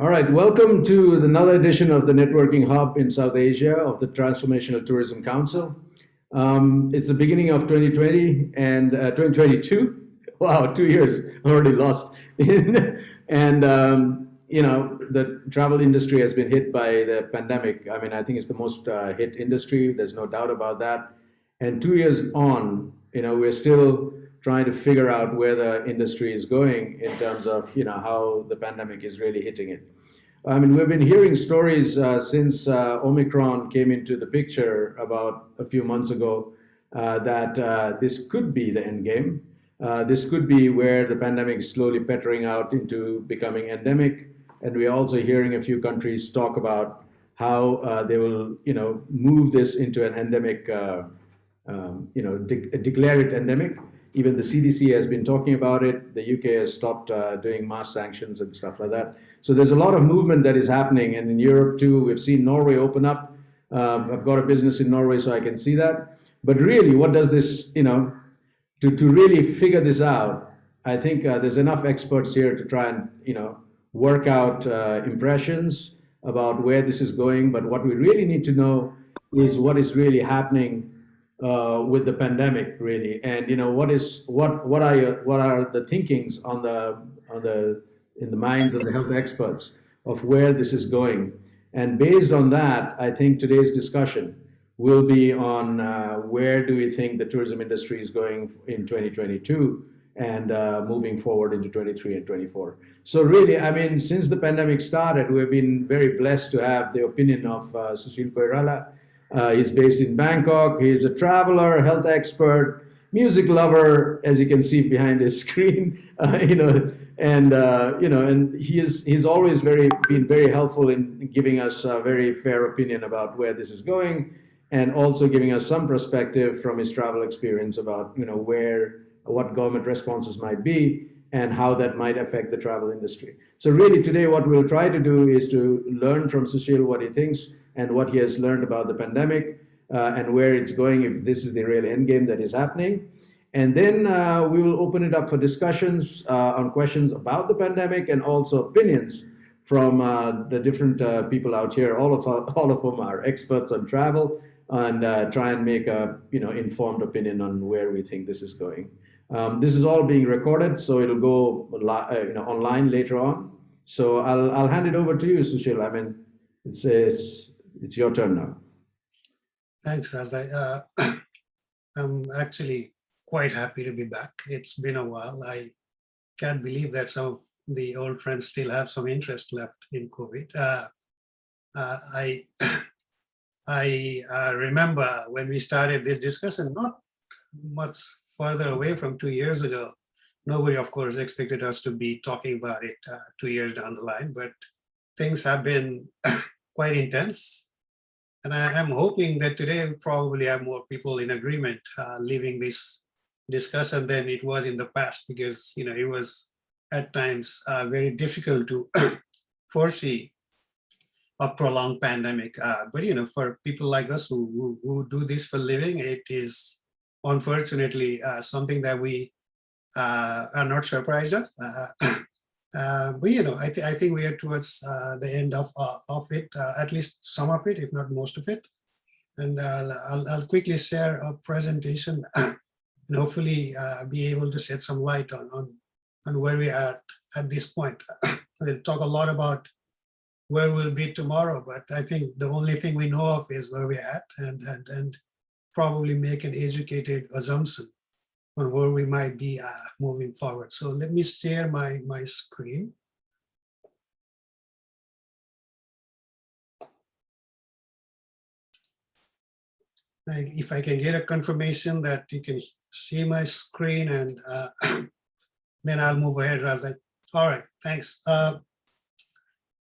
All right, welcome to another edition of the Networking Hub in South Asia of the Transformational Tourism Council. It's the beginning of 2020 and 2022. Wow, 2 years already lost. And the travel industry has been hit by the pandemic. I mean, I think it's the most hit industry. There's no doubt about that. And 2 years on, we're still trying to figure out where the industry is going in terms of, how the pandemic is really hitting it. I mean, we've been hearing stories since Omicron came into the picture about a few months ago that this could be the end game. This could be where the pandemic is slowly petering out into becoming endemic. And we're also hearing a few countries talk about how they will, move this into an endemic, declare it endemic. Even the CDC has been talking about it. The UK has stopped doing mass sanctions and stuff like that. So there's a lot of movement that is happening. And in Europe too, we've seen Norway open up. I've got a business in Norway, so I can see that. But really, what does this, to really figure this out, I think there's enough experts here to try and, work out impressions about where this is going. But what we really need to know is what is really happening with the pandemic, really, and what are the thinkings on the in the minds of the health experts of where this is going, and based on that, I think today's discussion will be on where do we think the tourism industry is going in 2022 and moving forward into 23 and 24. So really, I mean, since the pandemic started, we've been very blessed to have the opinion of Sushil Koirala. He's based in Bangkok. He's a traveler, health expert, music lover, as you can see behind his screen. And he's always been very helpful in giving us a very fair opinion about where this is going, and also giving us some perspective from his travel experience about what government responses might be and how that might affect the travel industry. So really today what we'll try to do is to learn from Sushil what he thinks and what he has learned about the pandemic and where it's going, if this is the real end game that is happening. And then we will open it up for discussions on questions about the pandemic and also opinions from the different people out here, all of whom are experts on travel, and try and make a informed opinion on where we think this is going. This is all being recorded, so it'll go online later on. So I'll hand it over to you, Sushil. I mean, it's your turn now. Thanks, Razai. I'm actually quite happy to be back. It's been a while. I can't believe that some of the old friends still have some interest left in COVID. I remember when we started this discussion, not much further away from 2 years ago. Nobody, of course, expected us to be talking about it 2 years down the line, but things have been quite intense. And I'm hoping that today we'll probably have more people in agreement leaving this discussion than it was in the past, because it was at times very difficult to foresee a prolonged pandemic. But for people like us who do this for a living, it is unfortunately something that we are not surprised of. But I think we are towards the end of it, at least some of it, if not most of it. And I'll quickly share a presentation and hopefully be able to shed some light on where we are at this point. We'll talk a lot about where we'll be tomorrow, but I think the only thing we know of is where we're at, and probably make an educated assumption on where we might be moving forward. So let me share my screen. If I can get a confirmation that you can see my screen, and then I'll move ahead, Razak. All right, thanks.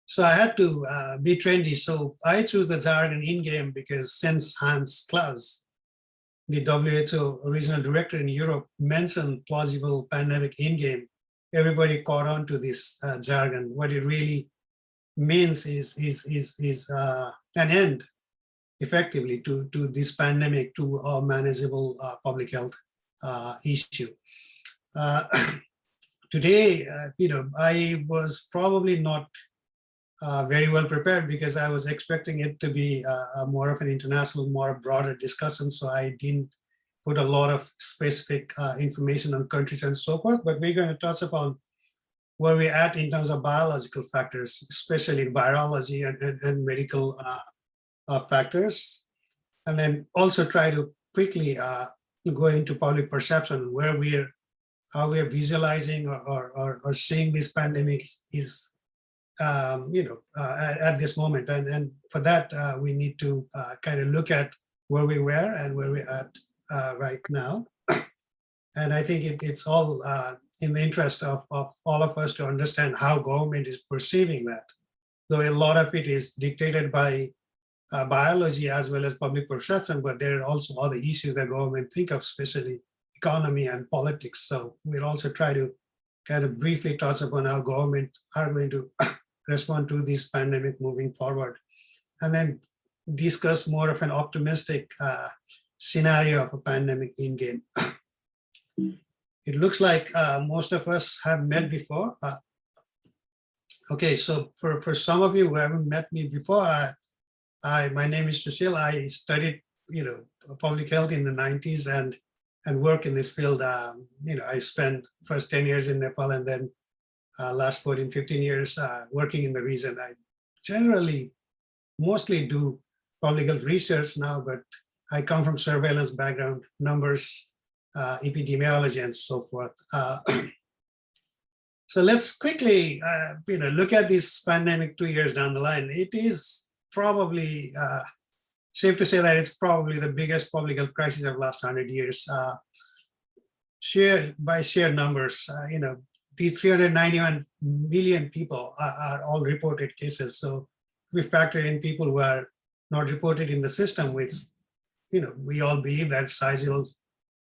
So I had to be trendy. So I choose the jargon in-game because since Hans Klaus, the WHO regional director in Europe, mentioned plausible pandemic in-game, everybody caught on to this jargon. What it really means is an end, effectively, to this pandemic, to a manageable public health issue. Today, I was probably not very well prepared because I was expecting it to be more of an international, more broader discussion. So I didn't put a lot of specific information on countries and so forth, but we're going to touch upon where we're at in terms of biological factors, especially virology and medical factors. And then also try to quickly go into public perception, where we're, how we're visualizing or seeing this pandemic is, at this moment. And for that, we need to kind of look at where we were and where we're at right now. And I think it's all in the interest of all of us to understand how government is perceiving that, though a lot of it is dictated by biology as well as public perception, but there are also other issues that government think of, especially economy and politics. So we'll also try to kind of briefly touch upon how government are going to respond to this pandemic moving forward, and then discuss more of an optimistic scenario of a pandemic endgame. It looks like most of us have met before. Okay, so for some of you who haven't met me before, my name is Sushil. I studied, public health in the 90s and work in this field. I spent first 10 years in Nepal and then last 14, 15 years working in the region. I generally mostly do public health research now, but I come from surveillance background, numbers, epidemiology, and so forth. So let's quickly, look at this pandemic 2 years down the line. It is probably safe to say that it's probably the biggest public health crisis of the last 100 years. By sheer numbers, these 391 million people are all reported cases. So if we factor in people who are not reported in the system, which, we all believe that sizable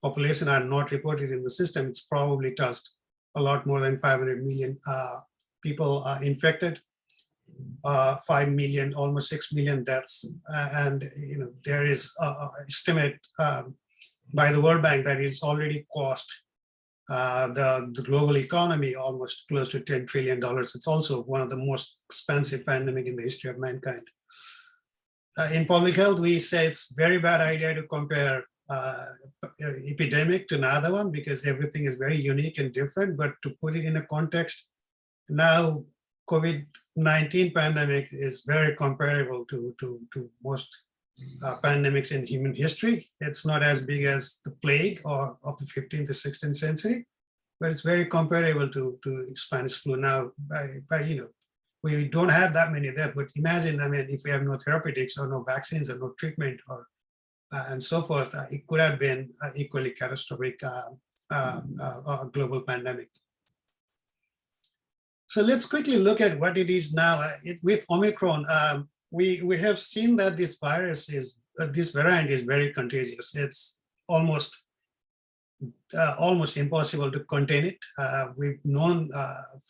population are not reported in the system, it's probably touched a lot more than 500 million people infected, 5 million, almost 6 million deaths. And, there is estimate by the World Bank that it's already cost the global economy almost close to $10 trillion. It's also one of the most expensive pandemic in the history of mankind. In public health, we say it's very bad idea to compare epidemic to another one because everything is very unique and different. But to put it in a context, now COVID-19 pandemic is very comparable to most pandemics in human history. It's not as big as the plague or of the 15th to 16th century, but it's very comparable to Spanish flu now. We don't have that many there, but imagine, if we have no therapeutics or no vaccines or no treatment or and so forth, it could have been equally catastrophic global pandemic. So let's quickly look at what it is now. With Omicron, we have seen that this virus is, this variant is very contagious. It's almost impossible to contain it. We've known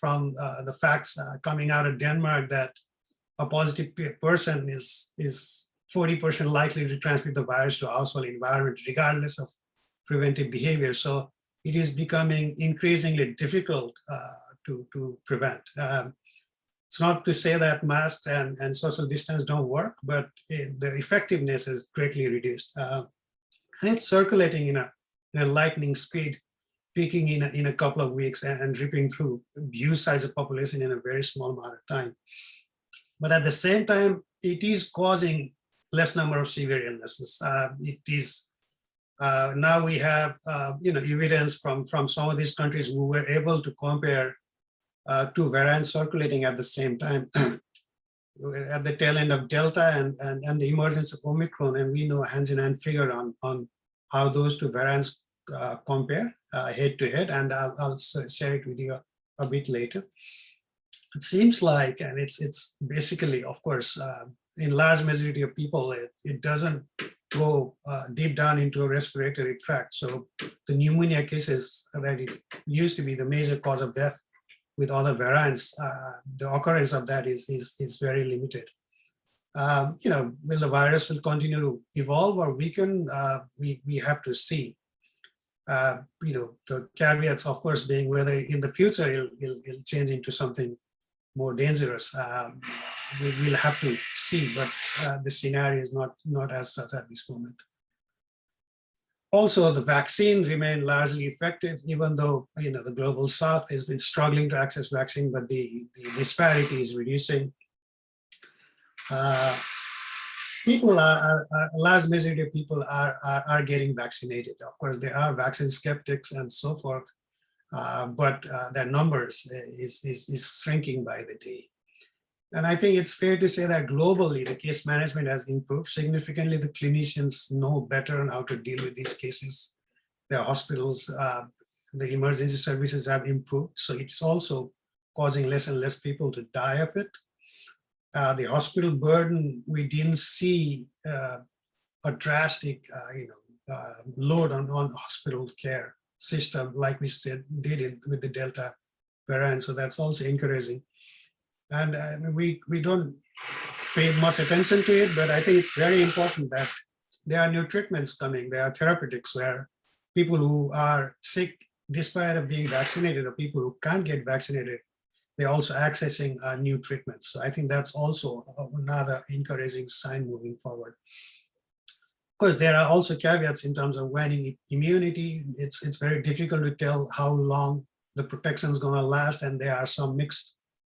from the facts coming out of Denmark that a positive person is 40% likely to transmit the virus to household environment, regardless of preventive behavior. So it is becoming increasingly difficult to prevent. It's not to say that masks and social distance don't work, but the effectiveness is greatly reduced. And it's circulating in a lightning speed, peaking in a couple of weeks and ripping through huge size of population in a very small amount of time. But at the same time, it is causing less number of severe illnesses. It is now we have evidence from some of these countries who were able to compare two variants circulating at the same time at the tail end of Delta and the emergence of Omicron, and we know hand-in-hand figure on how those two variants compare head to head, and I'll share it with you a bit later. It seems like, and it's basically, of course, in large majority of people, it doesn't go deep down into a respiratory tract. So the pneumonia cases that it used to be the major cause of death with other variants, the occurrence of that is very limited. Will the virus will continue to evolve or weaken? We have to see. The caveats, of course, being whether in the future it'll change into something more dangerous. We'll have to see, but the scenario is not as such at this moment. Also, the vaccine remained largely effective, even though the global south has been struggling to access vaccine, but the disparity is reducing. People a large majority of people are getting vaccinated. Of course, there are vaccine skeptics and so forth, but their numbers is shrinking by the day. And I think it's fair to say that globally, the case management has improved significantly. The clinicians know better on how to deal with these cases. Their hospitals, the emergency services have improved. So it's also causing less and less people to die of it. The hospital burden, we didn't see a drastic load on hospital care system like we did with the Delta variant. So that's also encouraging. And we don't pay much attention to it, but I think it's very important that there are new treatments coming. There are therapeutics where people who are sick, despite of being vaccinated, or people who can't get vaccinated, they're also accessing new treatments. So I think that's also another encouraging sign moving forward. Of course, there are also caveats in terms of waning immunity. It's very difficult to tell how long the protection is going to last, and there are some mixed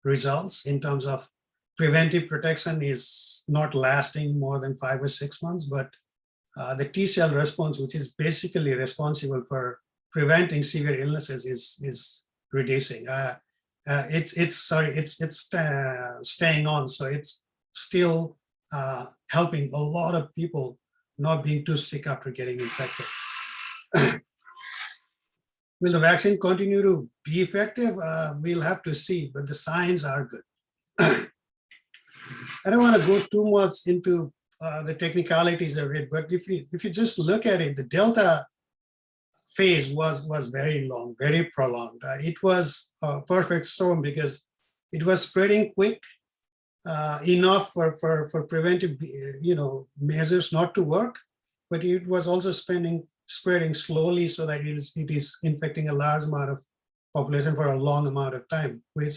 results in terms of preventive protection is not lasting more than 5 or 6 months, but the T cell response, which is basically responsible for preventing severe illnesses, is reducing. It's staying on, so it's still helping a lot of people not being too sick after getting infected. Will the vaccine continue to be effective? We'll have to see, but the signs are good. I don't want to go too much into the technicalities of it, but if you just look at it, the Delta phase was very long, very prolonged. It was a perfect storm because it was spreading quick enough for preventive measures not to work, but it was also spreading slowly so that it is infecting a large amount of population for a long amount of time, which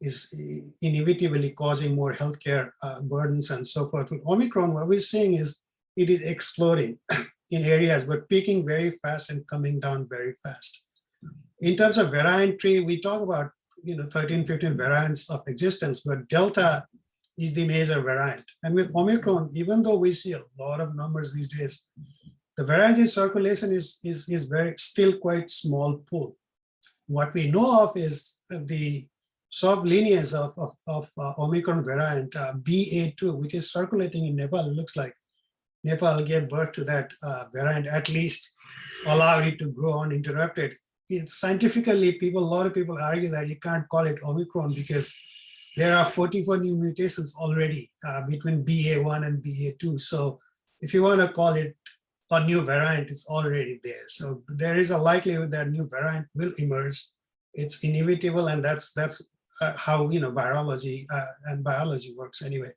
is inevitably causing more healthcare burdens and so forth. With Omicron, what we're seeing is it is exploding in areas, but peaking very fast and coming down very fast. In terms of variant tree, we talk about 13, 15 variants of existence, but Delta is the major variant. And with Omicron, even though we see a lot of numbers these days, the variant in circulation is still quite small pool. What we know of is the sub-lineage of Omicron variant BA2, which is circulating in Nepal. It looks like Nepal gave birth to that variant, at least allowed it to grow uninterrupted. It's scientifically, a lot of people argue that you can't call it Omicron because there are 44 new mutations already between BA1 and BA2. So if you want to call it a new variant, it's already there. So there is a likelihood that new variant will emerge. It's inevitable, and that's how virology and biology works anyway.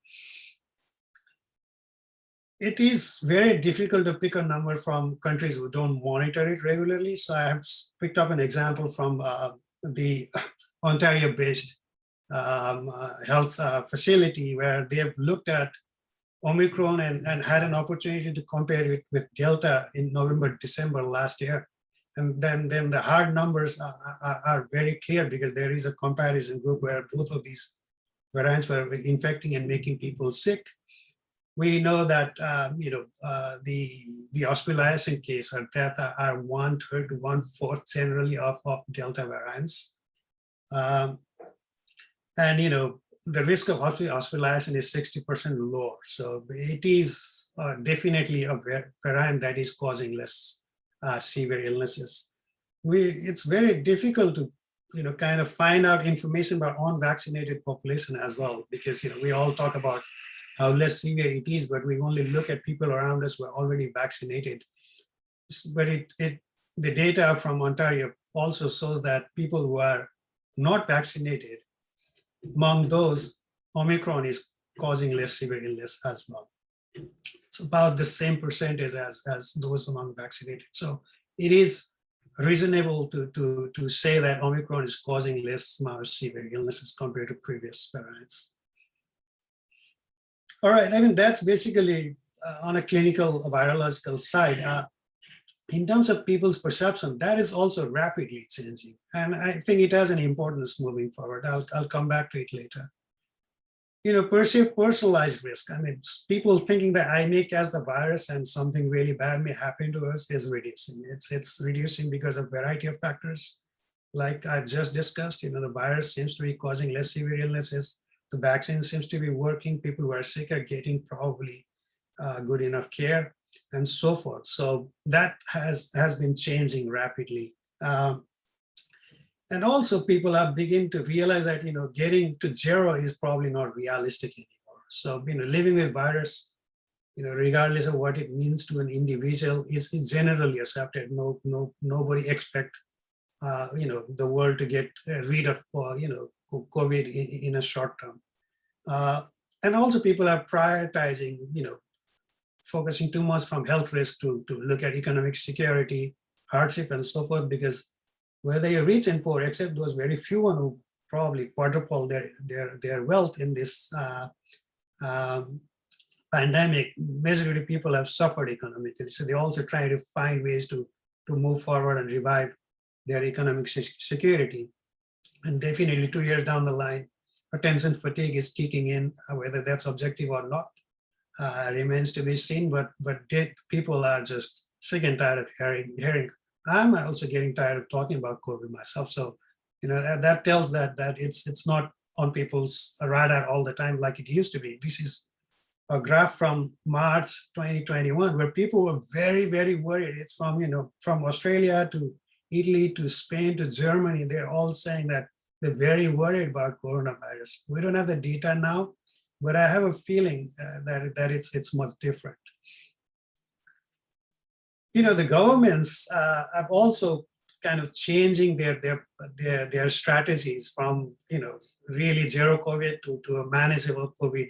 It is very difficult to pick a number from countries who don't monitor it regularly. So I have picked up an example from the Ontario-based health facility where they have looked at Omicron and had an opportunity to compare it with Delta in November, December last year. And then the hard numbers are very clear because there is a comparison group where both of these variants were infecting and making people sick. We know that the hospitalization case or death are 1/3 to 1/4 generally of Delta variants. And the risk of hospitalization is 60% lower. So it is definitely a variant that is causing less severe illnesses. It's very difficult to kind of find out information about unvaccinated population as well, because we all talk about how less severe it is, but we only look at people around us who are already vaccinated. But the data from Ontario also shows that people who are not vaccinated, among those, Omicron is causing less severe illness as well. It's about the same percentage as those among vaccinated. So it is reasonable to say that Omicron is causing less more severe illnesses compared to previous variants. All right, I mean, that's basically on a clinical virological side. In terms of people's perception, that is also rapidly changing. And I think it has an importance moving forward. I'll come back to it later. Perceived personalized risk. I mean, people thinking that I may catch the virus and something really bad may happen to us is reducing. It's reducing because of a variety of factors. Like I just discussed, the virus seems to be causing less severe illnesses. The vaccine seems to be working. People who are sick are getting probably good enough care and so forth. So that has been changing rapidly. And also people are beginning to realize that, getting to zero is probably not realistic anymore. So, living with virus, regardless of what it means to an individual is generally accepted. Nobody expect, the world to get rid of, COVID in a short term. And also people are prioritizing, focusing too much from health risk to look at economic security, hardship, and so forth, because whether you're rich and poor, except those very few one who probably quadruple their wealth in this pandemic, majority of people have suffered economically. So they also try to find ways to move forward and revive their economic security. And definitely 2 years down the line, attention fatigue is kicking in, whether that's objective or not. Remains to be seen, but people are just sick and tired of hearing. I'm also getting tired of talking about COVID myself. So, that tells that it's not on people's radar all the time like it used to be. This is a graph from March 2021 where people were very, very worried. It's from from Australia to Italy to Spain to Germany. They're all saying that they're very worried about coronavirus. We don't have the data now, but I have a feeling that it's much different. The governments have also kind of changing their strategies from really zero COVID to a manageable COVID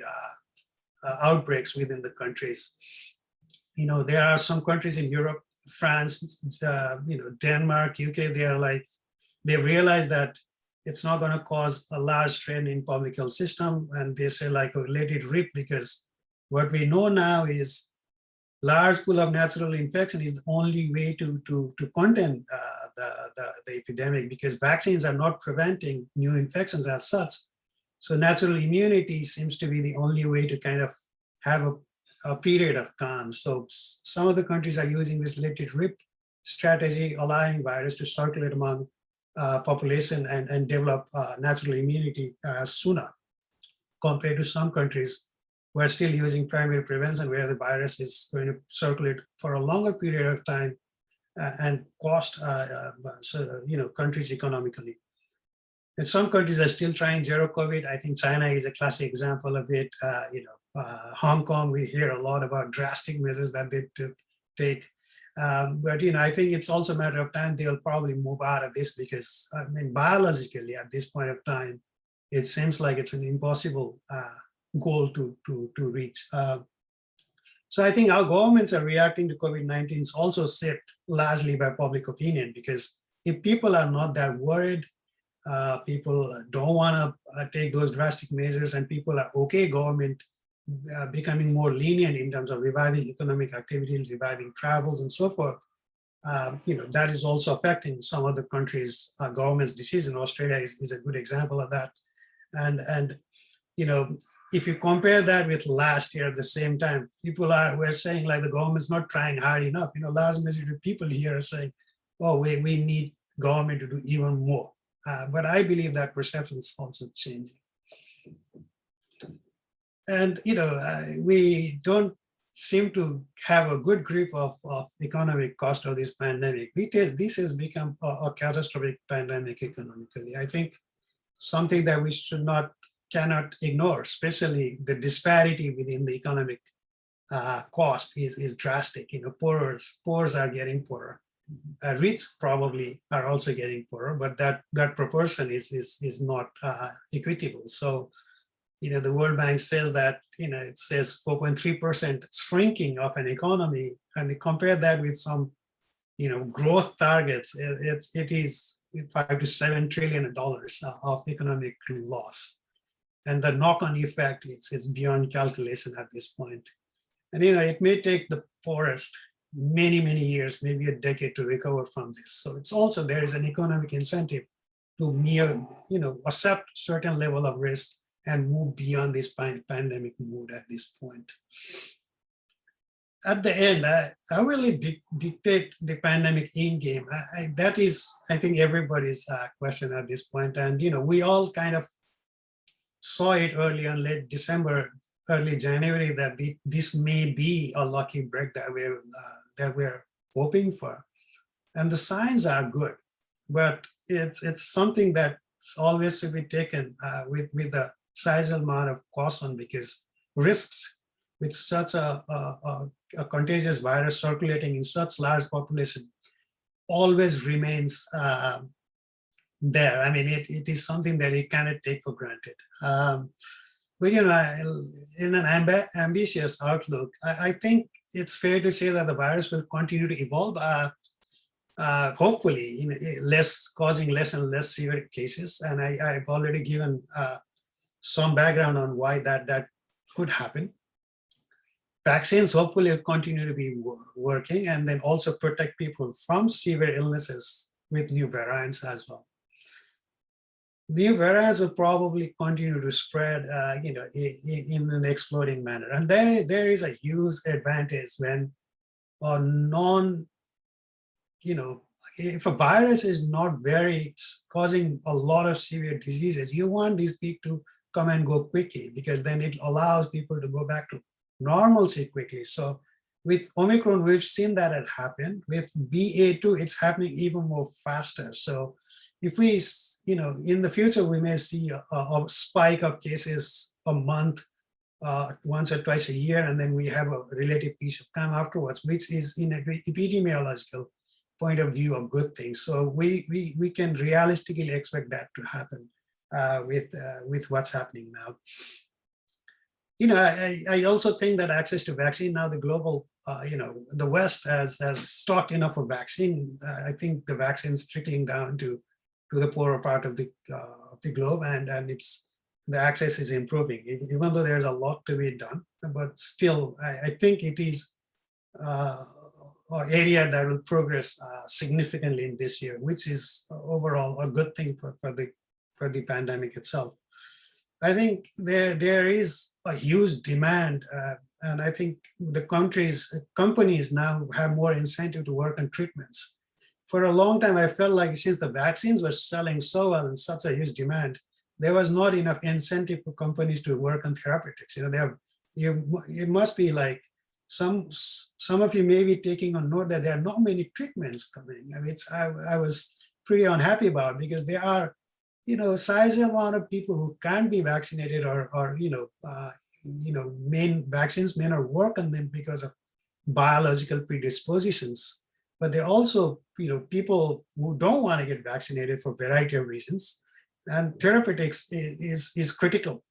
outbreaks within the countries. There are some countries in Europe, France, Denmark, UK. They've realized that it's not going to cause a large strain in public health system, and they say let it rip, because what we know now is large pool of natural infection is the only way to contain the epidemic, because vaccines are not preventing new infections as such. So natural immunity seems to be the only way to kind of have a period of calm. So some of the countries are using this let it rip strategy, allowing virus to circulate among population and develop natural immunity sooner, compared to some countries who are still using primary prevention, where the virus is going to circulate for a longer period of time and cost countries economically. And some countries are still trying zero COVID. I think China is a classic example of it. Hong Kong, we hear a lot about drastic measures that they take. But I think it's also a matter of time. They'll probably move out of this, because biologically at this point of time, it seems like it's an impossible goal to reach. So I think our governments are reacting to COVID-19 is also shaped largely by public opinion, because if people are not that worried, people don't want to take those drastic measures, and people are okay government becoming more lenient in terms of reviving economic activities, reviving travels, and so forth. That is also affecting some of the countries' government's decision. Australia is a good example of that. And if you compare that with last year at the same time, people were saying the government's not trying hard enough. Large majority of people here are saying, oh, we need government to do even more. But I believe that perception is also changing. And we don't seem to have a good grip of economic cost of this pandemic. This has become a catastrophic pandemic economically. I think something that we cannot ignore, especially the disparity within the economic cost is drastic. Poor are getting poorer. Rich probably are also getting poorer, but that proportion is not equitable. So the World Bank says that it says 4.3% shrinking of an economy, and they compare that with some growth targets, it is $5 to $7 trillion of economic loss, and the knock-on effect it's beyond calculation at this point. And it may take the poorest many years, maybe a decade, to recover from this. So it's also, there is an economic incentive to accept certain level of risk and move beyond this pandemic mood at this point. At the end, I really dictate the pandemic endgame. That is, I think, everybody's question at this point. And we all kind of saw it early on, late December, early January, that this may be a lucky break that we're hoping for, and the signs are good, but it's something that always should be taken with a sizable amount of caution, because risks with such a contagious virus circulating in such large population always remains there. I mean, it is something that you cannot take for granted. But in an ambitious outlook, I think it's fair to say that the virus will continue to evolve. Hopefully, causing less and less severe cases. And I've already given some background on why that could happen. Vaccines hopefully will continue to be working, and then also protect people from severe illnesses with new variants as well. New variants will probably continue to spread, in an exploding manner. And there is a huge advantage when if a virus is not causing a lot of severe diseases, you want these peaks to come and go quickly, because then it allows people to go back to normalcy quickly. So with Omicron, we've seen that it happened. With BA2, it's happening even more faster. So if we, in the future, we may see a spike of cases a month, once or twice a year, and then we have a relative peace of calm afterwards, which is, in an epidemiological point of view, a good thing. So we can realistically expect that to happen with what's happening now. I also think that access to vaccine now, the global, the West has stocked enough of vaccine. I think the vaccine's trickling down to the poorer part of the globe, and the access is improving, even though there's a lot to be done. But still, I think it is an area that will progress significantly in this year, which is overall a good thing for the pandemic itself. I think there is a huge demand, and I think the companies now have more incentive to work on treatments. For a long time, I felt like since the vaccines were selling so well and such a huge demand, there was not enough incentive for companies to work on therapeutics. It must be like some of you may be taking on note that there are not many treatments coming. I mean, I was pretty unhappy about it, because there are sizable amount of people who can't be vaccinated, or vaccines may not work on them because of biological predispositions. But there are also people who don't want to get vaccinated for a variety of reasons, and therapeutics is critical.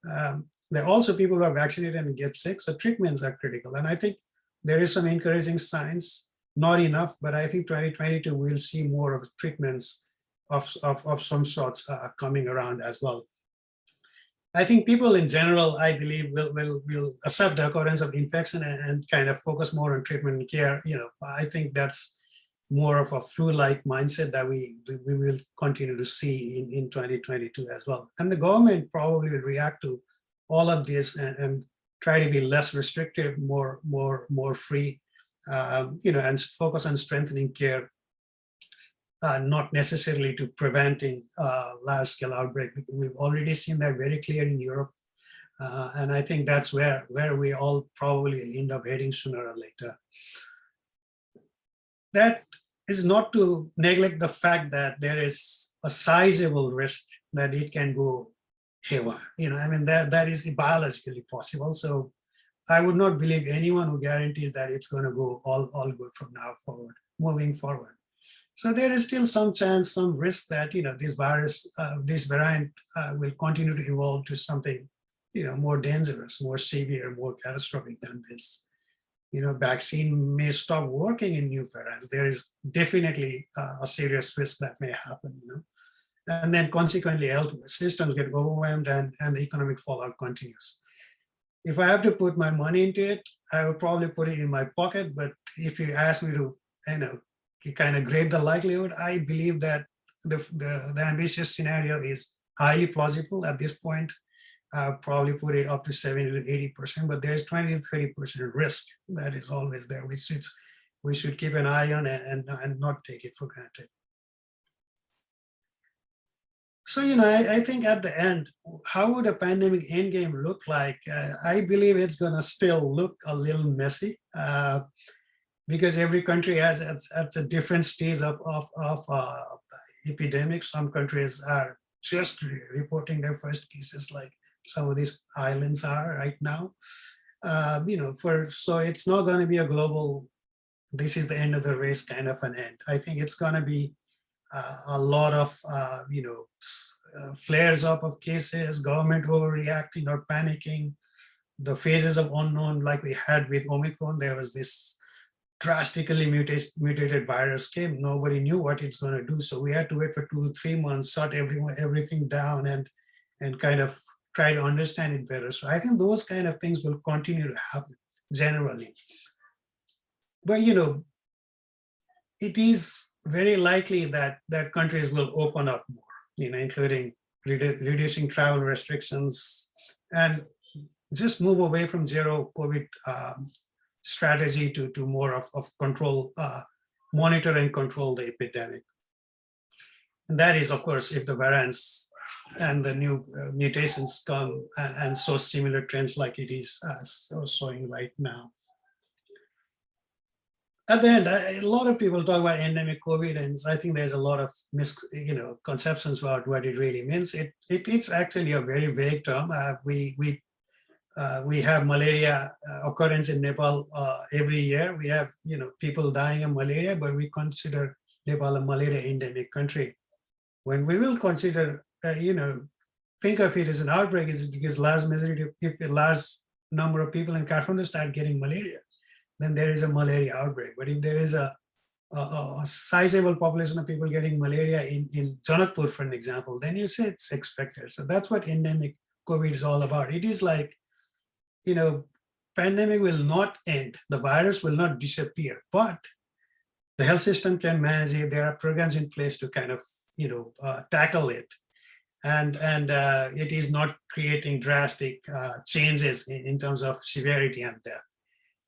There are also people who are vaccinated and get sick, so treatments are critical. And I think there is some encouraging signs, not enough, but I think 2022 we'll see more of treatments of some sorts coming around as well. I think people in general, I believe, will accept the occurrence of infection and kind of focus more on treatment and care. I think that's more of a flu-like mindset that we will continue to see in 2022 as well. And the government probably will react to all of this and try to be less restrictive, more free, and focus on strengthening care, not necessarily to preventing large-scale outbreak. We've already seen that very clear in Europe, and I think that's where we all probably end up heading sooner or later. That is not to neglect the fact that there is a sizable risk that it can go haywire. I mean, that is biologically possible. So I would not believe anyone who guarantees that it's going to go all good from now forward, moving forward. So there is still some chance, some risk that this virus, this variant will continue to evolve to something more dangerous, more severe, more catastrophic than this. vaccine may stop working in new variants. There is definitely a serious risk that may happen. And then consequently health systems get overwhelmed and the economic fallout continues. If I have to put my money into it, I would probably put it in my pocket. But if you ask me to, kind of grade the likelihood, I believe that the ambitious scenario is highly plausible at this point. Probably put it up to 70 to 80%, but there's 20 to 30% risk that is always there. We should keep an eye on it and not take it for granted. So, I think at the end, how would a pandemic endgame look like? I believe it's going to still look a little messy because every country has at a different stage of epidemic. Some countries are just reporting their first cases, like some of these islands are right now. So it's not going to be a global, this is the end of the race kind of an end. I think it's going to be a lot of flares up of cases, government overreacting or panicking, the phases of unknown like we had with Omicron. There was this drastically mutated virus came. Nobody knew what it's going to do. So we had to wait for 2 or 3 months, shut everything down and kind of try to understand it better. So I think those kind of things will continue to happen generally. But, it is very likely that countries will open up more, including reducing travel restrictions and just move away from zero COVID strategy to more of control, monitor and control the epidemic. And that is, of course, if the variants and the new mutations come and show similar trends like it is showing right now. At the end, a lot of people talk about endemic COVID, and I think there's a lot of conceptions about what it really means. It's actually a very vague term. We have malaria occurrence in Nepal every year. We have people dying of malaria, but we consider Nepal a malaria endemic country. When we will consider, think of it as an outbreak, is because if a large number of people in Kathmandu start getting malaria, then there is a malaria outbreak. But if there is a sizable population of people getting malaria in Janakpur, for an example, then you say it's expected. So that's what endemic COVID is all about. It is like, pandemic will not end. The virus will not disappear, but the health system can manage it. There are programs in place to kind of, tackle it. And it is not creating drastic changes in terms of severity and death.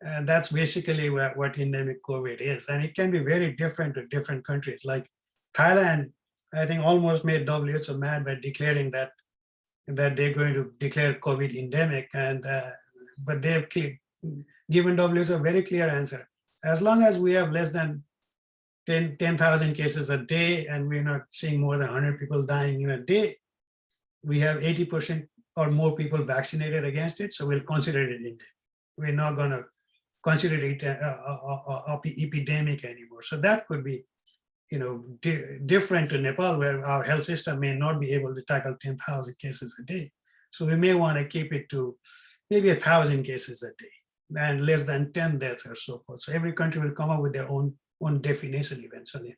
And that's basically what endemic COVID is. And it can be very different to different countries. Like Thailand, I think almost made WHO mad by declaring that they're going to declare COVID endemic. But they've given WHO a very clear answer. As long as we have less than 10,000 cases a day and we're not seeing more than 100 people dying in a day, we have 80% or more people vaccinated against it. So we'll consider it endemic. We're not going to consider it a epidemic anymore. So that could be, different to Nepal, where our health system may not be able to tackle 10,000 cases a day. So we may want to keep it to maybe 1,000 cases a day and less than 10 deaths or so forth. So every country will come up with their own definition eventually.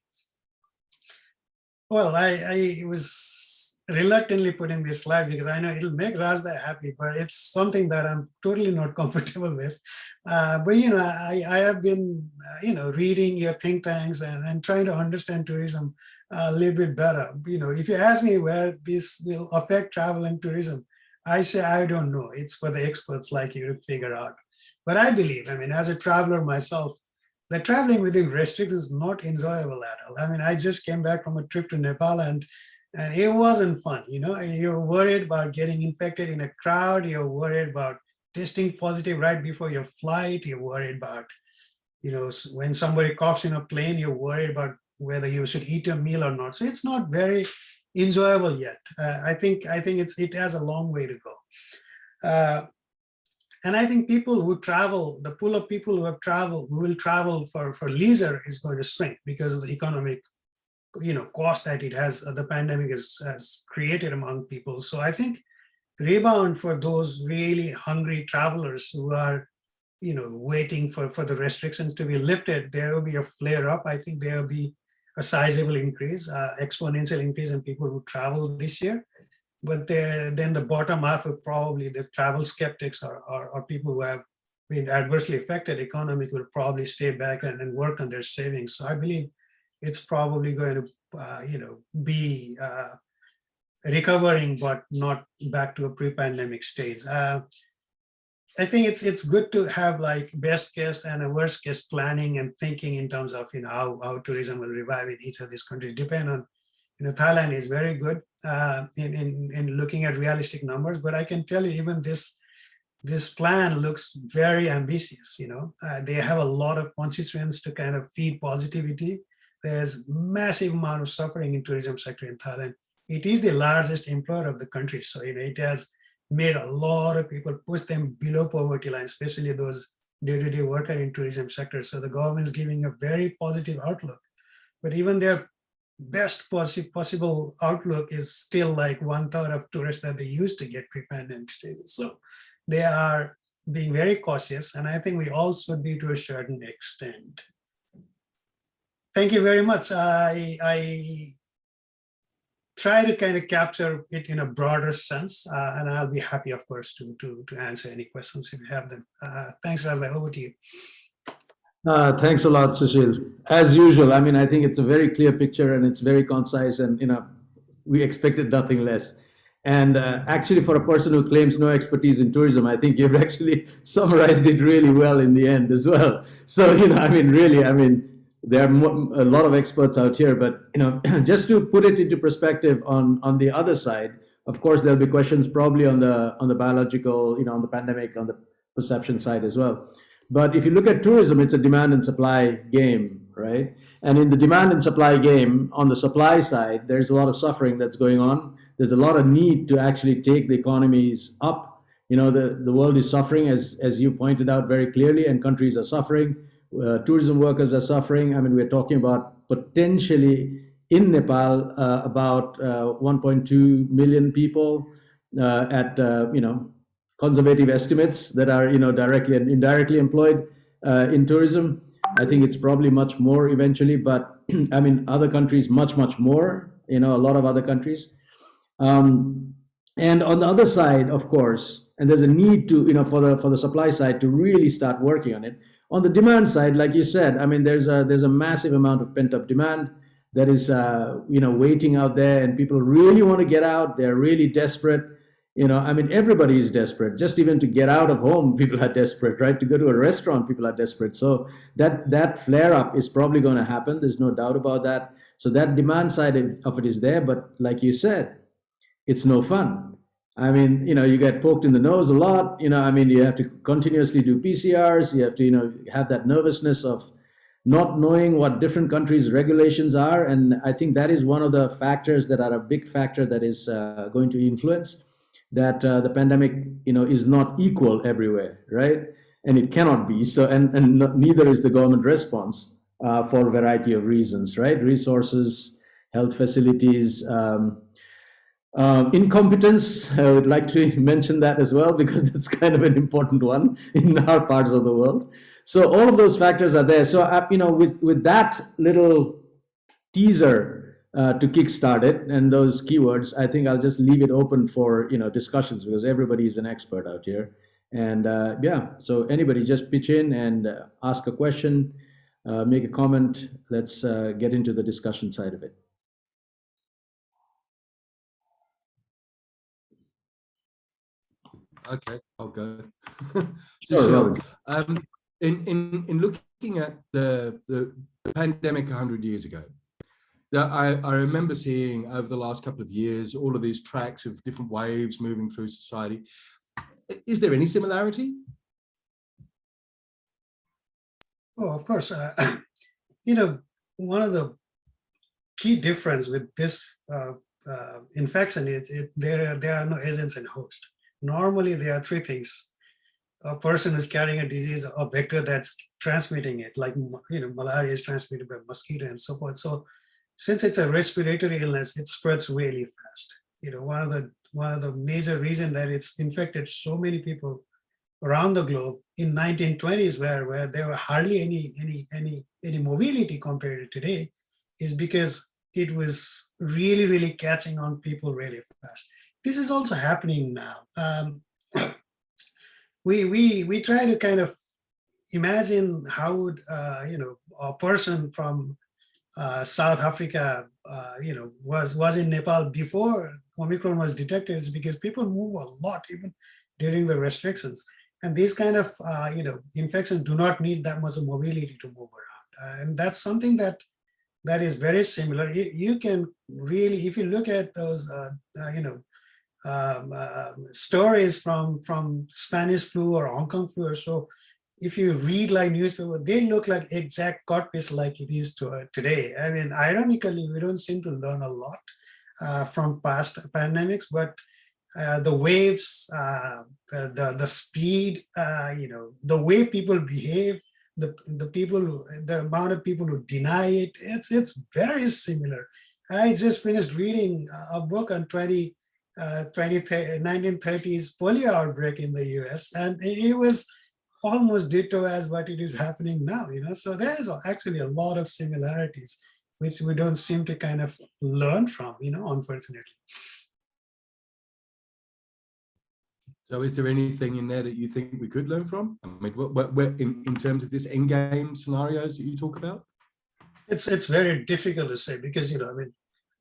Well, I was reluctantly putting this slide because I know it'll make Rajda happy, but it's something that I'm totally not comfortable with. But I have been reading your think tanks and trying to understand tourism a little bit better. If you ask me where this will affect travel and tourism, I say I don't know. It's for the experts like you to figure out. But I believe, as a traveler myself, that traveling within restrictions is not enjoyable at all. I just came back from a trip to Nepal and it wasn't fun. You're worried about getting infected in a crowd. You're worried about testing positive right before your flight. You're worried about, when somebody coughs in a plane, you're worried about whether you should eat a meal or not. So it's not very enjoyable yet. I think it has a long way to go. And I think people who travel, the pool of people who will travel for leisure is going to shrink because of the economic cost that it has, the pandemic has created among people. So I think rebound for those really hungry travelers who are waiting for the restriction to be lifted, there will be a flare up. I think there will be a sizable increase, exponential increase in people who travel this year. But then the bottom half of probably the travel skeptics or people who have been adversely affected economic will probably stay back and work on their savings. So I believe it's probably going to, be recovering, but not back to a pre-pandemic stage. I think it's good to have like best case and a worst case planning and thinking in terms of how tourism will revive in each of these countries. Depend on Thailand is very good in looking at realistic numbers, but I can tell you even this plan looks very ambitious. They have a lot of constituents to kind of feed positivity. There's massive amount of suffering in tourism sector in Thailand. It is the largest employer of the country, so it has made a lot of people, push them below poverty line, especially those day-to-day worker in tourism sector. So the government is giving a very positive outlook, but even their best possible outlook is still like 1/3 of tourists that they used to get pre-pandemic stages. So they are being very cautious, and I think we all should be to a certain extent. Thank you very much. I try to kind of capture it in a broader sense, and I'll be happy, of course, to answer any questions if you have them. Thanks, Razak. Over to you. Thanks a lot, Sushil. As usual, I mean, I think it's a very clear picture and it's very concise, and we expected nothing less. And actually, for a person who claims no expertise in tourism, I think you've actually summarized it really well in the end as well. So, I mean, really, I mean, there are a lot of experts out here, but just to put it into perspective on the other side, of course, there'll be questions probably on the biological, on the pandemic, on the perception side as well. But if you look at tourism, it's a demand and supply game, right? And in the demand and supply game, on the supply side, there's a lot of suffering that's going on. There's a lot of need to actually take the economies up. The world is suffering, as you pointed out very clearly, and countries are suffering. Tourism workers are suffering. I mean, we're talking about potentially in Nepal about 1.2 million people at conservative estimates that are directly and indirectly employed in tourism. I think it's probably much more eventually, but I mean other countries much more. A lot of other countries. And on the other side, of course, and there's a need to for the supply side to really start working on it. On the demand side, like you said, I mean, there's a massive amount of pent up demand that is, waiting out there, and people really want to get out. They're really desperate. I mean, everybody is desperate. Just even to get out of home, people are desperate, right? To go to a restaurant, people are desperate. So that flare up is probably going to happen. There's no doubt about that. So that demand side of it is there. But like you said, it's no fun. I mean, you get poked in the nose a lot. I mean, you have to continuously do PCRs. You have to, have that nervousness of not knowing what different countries' regulations are. And I think that is one of the factors that are a big factor that is going to influence that the pandemic, is not equal everywhere, right? And it cannot be. So, and neither is the government response for a variety of reasons, right? Resources, health facilities, incompetence. I would like to mention that as well, because that's kind of an important one in our parts of the world. So all of those factors are there. So, with that little teaser to kickstart it and those keywords, I think I'll just leave it open for discussions, because everybody is an expert out here. And so anybody just pitch in and ask a question, make a comment. Let's get into the discussion side of it. Okay, I'll go. Sure, in looking at the pandemic 100 years ago, I remember seeing over the last couple of years all of these tracks of different waves moving through society. Is there any similarity? Oh, of course. One of the key difference with this infection is there are no agents and host. Normally, there are three things: a person who's carrying a disease, a vector that's transmitting it, like malaria is transmitted by mosquito and so forth. So, since it's a respiratory illness, it spreads really fast. One of the major reasons that it's infected so many people around the globe in 1920s, where there were hardly any mobility compared to today, is because it was really catching on people really fast. This is also happening now. We try to kind of imagine how would a person from South Africa was in Nepal before Omicron was detected. Is because people move a lot even during the restrictions, and these kind of infections do not need that much of mobility to move around, and that's something that is very similar. You can really, if you look at those stories from Spanish flu or Hong Kong flu or so, if you read like newspaper, they look like exact copies like it is today. I mean, ironically, we don't seem to learn a lot from past pandemics, but the waves, the speed, the way people behave, the amount of people who deny it, it's very similar. I just finished reading a book on 1930s polio outbreak in the US, and it was almost ditto as what it is happening now, So there's actually a lot of similarities, which we don't seem to kind of learn from, unfortunately. So is there anything in there that you think we could learn from? I mean, what in terms of this endgame scenarios that you talk about? It's very difficult to say because, I mean,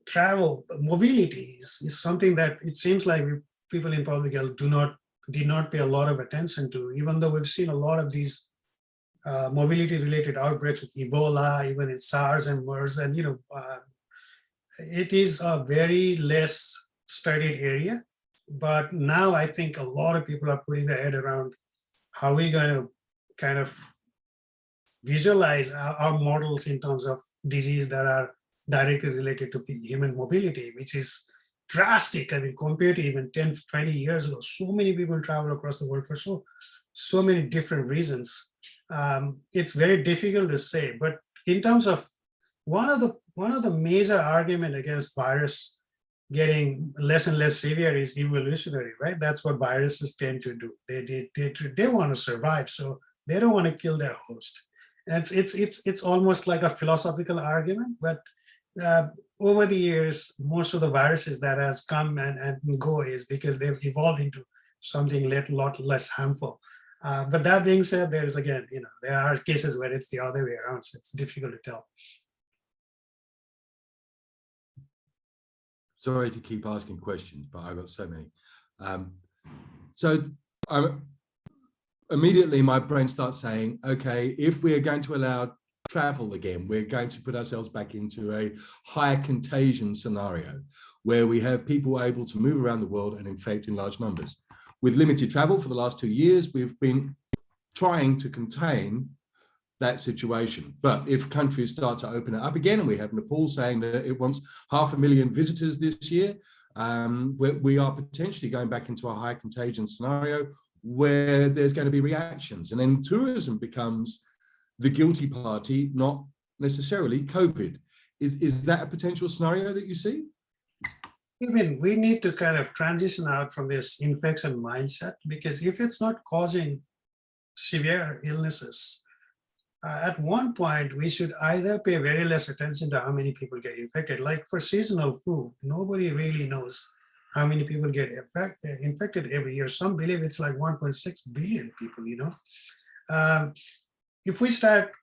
travel, mobility is something that it seems like people in public health did not pay a lot of attention to, even though we've seen a lot of these mobility-related outbreaks with Ebola, even in SARS and MERS, and it is a very less studied area. But now I think a lot of people are putting their head around how we're going to kind of visualize our models in terms of disease that are directly related to human mobility, which is drastic. I mean, compared to even 10, 20 years ago, so many people travel across the world for so many different reasons. It's very difficult to say, but in terms of one of the major argument against virus getting less and less severe is evolutionary, right? That's what viruses tend to do. They want to survive, so they don't want to kill their host. It's almost like a philosophical argument, but over the years, most of the viruses that has come and go is because they've evolved into something a lot less harmful. But that being said, there's again, there are cases where it's the other way around, so it's difficult to tell. Sorry to keep asking questions, but I've got so many. Immediately my brain starts saying, okay, if we are going to allow travel again, we're going to put ourselves back into a higher contagion scenario where we have people able to move around the world and infect in large numbers. With limited travel for the last 2 years, we've been trying to contain that situation. But if countries start to open it up again, and we have Nepal saying that it wants 500,000 visitors this year, we are potentially going back into a high contagion scenario where there's going to be reactions. And then tourism becomes the guilty party, not necessarily COVID. Is that a potential scenario that you see? I mean, we need to kind of transition out from this infection mindset, because if it's not causing severe illnesses, at one point we should either pay very less attention to how many people get infected. Like for seasonal flu, nobody really knows how many people get infected every year. Some believe it's like 1.6 billion people, if we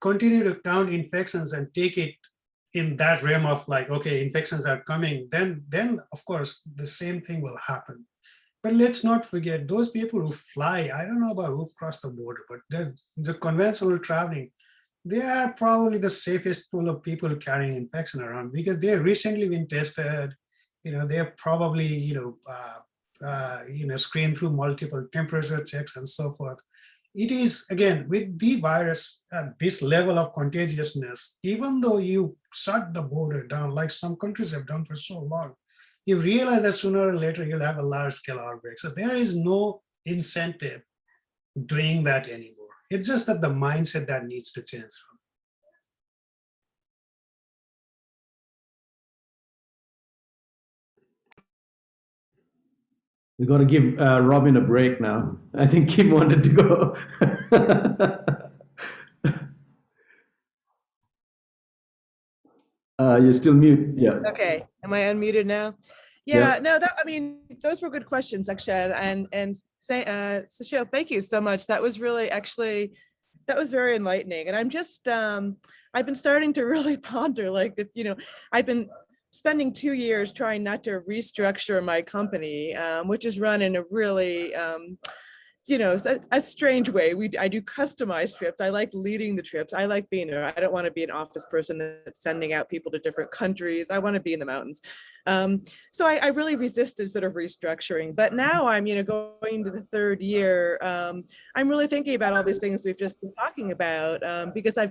continue to count infections and take it in that realm of like, okay, infections are coming, then of course the same thing will happen. But let's not forget those people who fly. I don't know about who cross the border, but the conventional traveling, they are probably the safest pool of people carrying infection around, because they've recently been tested. They're probably screened through multiple temperature checks and so forth. It is, again, with the virus at this level of contagiousness, even though you shut the border down, like some countries have done for so long, you realize that sooner or later you'll have a large-scale outbreak. So there is no incentive doing that anymore. It's just that the mindset that needs to change. We got to give Robin a break now. I think Kim wanted to go. You're still mute. Yeah. Okay, am I unmuted now? Yeah. Yeah, no, that, I mean, those were good questions, Akshay, and say, Sushil, thank you so much. That was really actually, that was very enlightening. And I'm just, I've been starting to really ponder, like, I've been spending 2 years trying not to restructure my company, which is run in a really, it's a strange way. I do customized trips. I like leading the trips. I like being there. I don't want to be an office person that's sending out people to different countries. I want to be in the mountains. So I really resisted sort of restructuring. But now I'm, going to the third year. I'm really thinking about all these things we've just been talking about, because I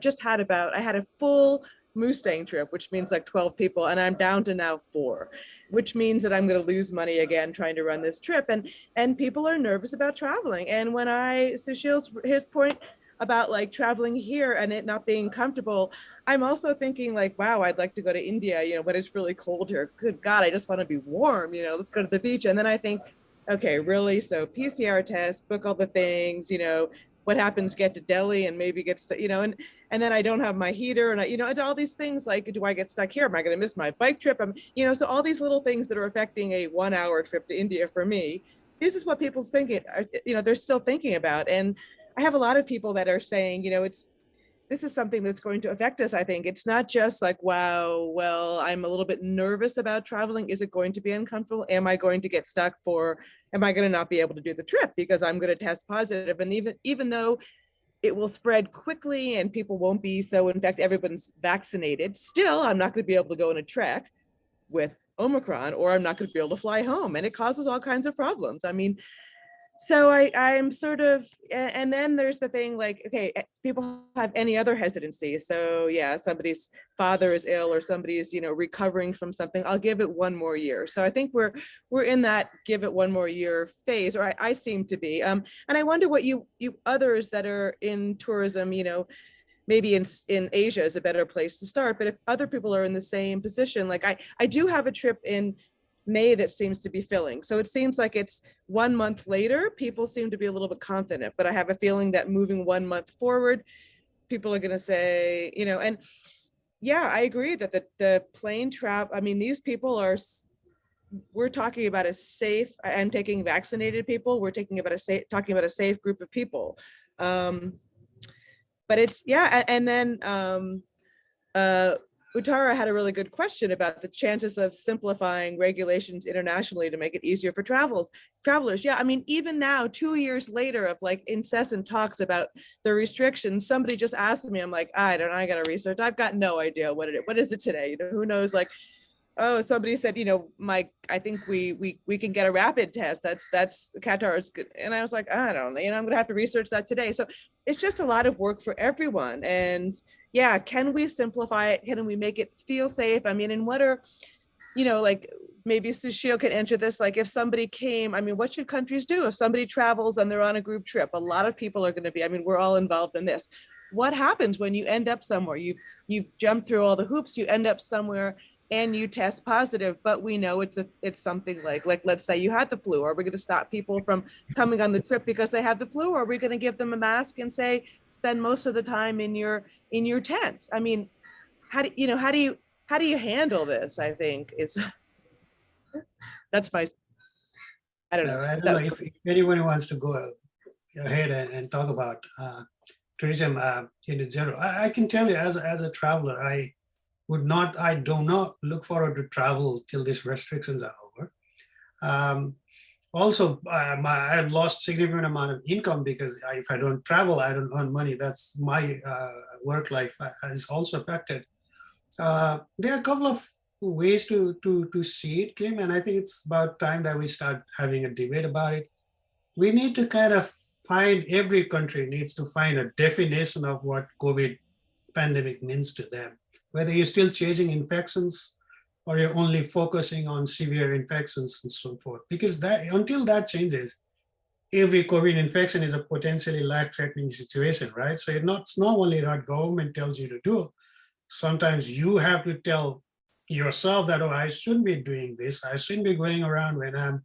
had a full Mustang trip, which means like 12 people, and I'm down to now 4, which means that I'm going to lose money again trying to run this trip. And people are nervous about traveling. And when his point about like traveling here and it not being comfortable, I'm also thinking like, wow, I'd like to go to India, when it's really cold here. Good God, I just want to be warm, let's go to the beach. And then I think, okay, really? So PCR test, book all the things, what happens, get to Delhi and maybe get to, and then I don't have my heater and and all these things like, do I get stuck here? Am I going to miss my bike trip? So all these little things that are affecting a 1-hour trip to India for me, this is what people's thinking, they're still thinking about. And I have a lot of people that are saying, this is something that's going to affect us. I think it's not just like, wow, well, I'm a little bit nervous about traveling. Is it going to be uncomfortable? Am I going to get stuck am I going to not be able to do the trip because I'm going to test positive? And even though it will spread quickly and people won't be so, in fact, everyone's vaccinated, still, I'm not going to be able to go on a trek with Omicron, or I'm not going to be able to fly home. And it causes all kinds of problems. I mean, so I'm sort of, and then there's the thing like, okay, people have any other hesitancy. So yeah, somebody's father is ill or somebody's, recovering from something. I'll give it 1 more year. So I think we're in that give it 1 more year phase, or I seem to be. And I wonder what you others that are in tourism, maybe in Asia is a better place to start. But if other people are in the same position, like I do have a trip in May that seems to be filling. So it seems like it's 1 month later, people seem to be a little bit confident, but I have a feeling that moving 1 month forward, people are going to say, and yeah, I agree that the plane travel, I mean, these people we're talking about a safe, I'm taking vaccinated people, we're talking about a safe group of people. But it's, yeah, and then Uttara had a really good question about the chances of simplifying regulations internationally to make it easier for travelers. Yeah, I mean, even now, 2 years later of like incessant talks about the restrictions, somebody just asked me, I'm like, I got to research. I've got no idea what is it today? Who knows? Like, oh, somebody said, I think we can get a rapid test. That's Qatar is good. And I was like, I don't know, I'm gonna have to research that today. So it's just a lot of work for everyone. And yeah, can we simplify it? Can we make it feel safe? I mean, and what are, like maybe Sushil can answer this. Like if somebody came, I mean, what should countries do? If somebody travels and they're on a group trip, a lot of people are going to be, I mean, we're all involved in this. What happens when you end up somewhere? You've jumped through all the hoops, you end up somewhere and you test positive, but we know it's something like let's say you had the flu. Are we going to stop people from coming on the trip because they have the flu? Or are we going to give them a mask and say spend most of the time in your tent? I mean, how do you handle this? I think it's that's my, I don't know. I don't know if anyone wants to go ahead and talk about tourism in general. I can tell you as a traveler, I do not look forward to travel till these restrictions are over. Also, I've lost significant amount of income because if I don't travel, I don't earn money. That's my work life is also affected. There are a couple of ways to see it, Kim, and I think it's about time that we start having a debate about it. We need to kind of every country needs to find a definition of what COVID pandemic means to them. Whether you're still chasing infections or you're only focusing on severe infections and so forth. Because until that changes, every COVID infection is a potentially life-threatening situation, right? So it's not only what government tells you to do. Sometimes you have to tell yourself that, oh, I shouldn't be doing this. I shouldn't be going around when I'm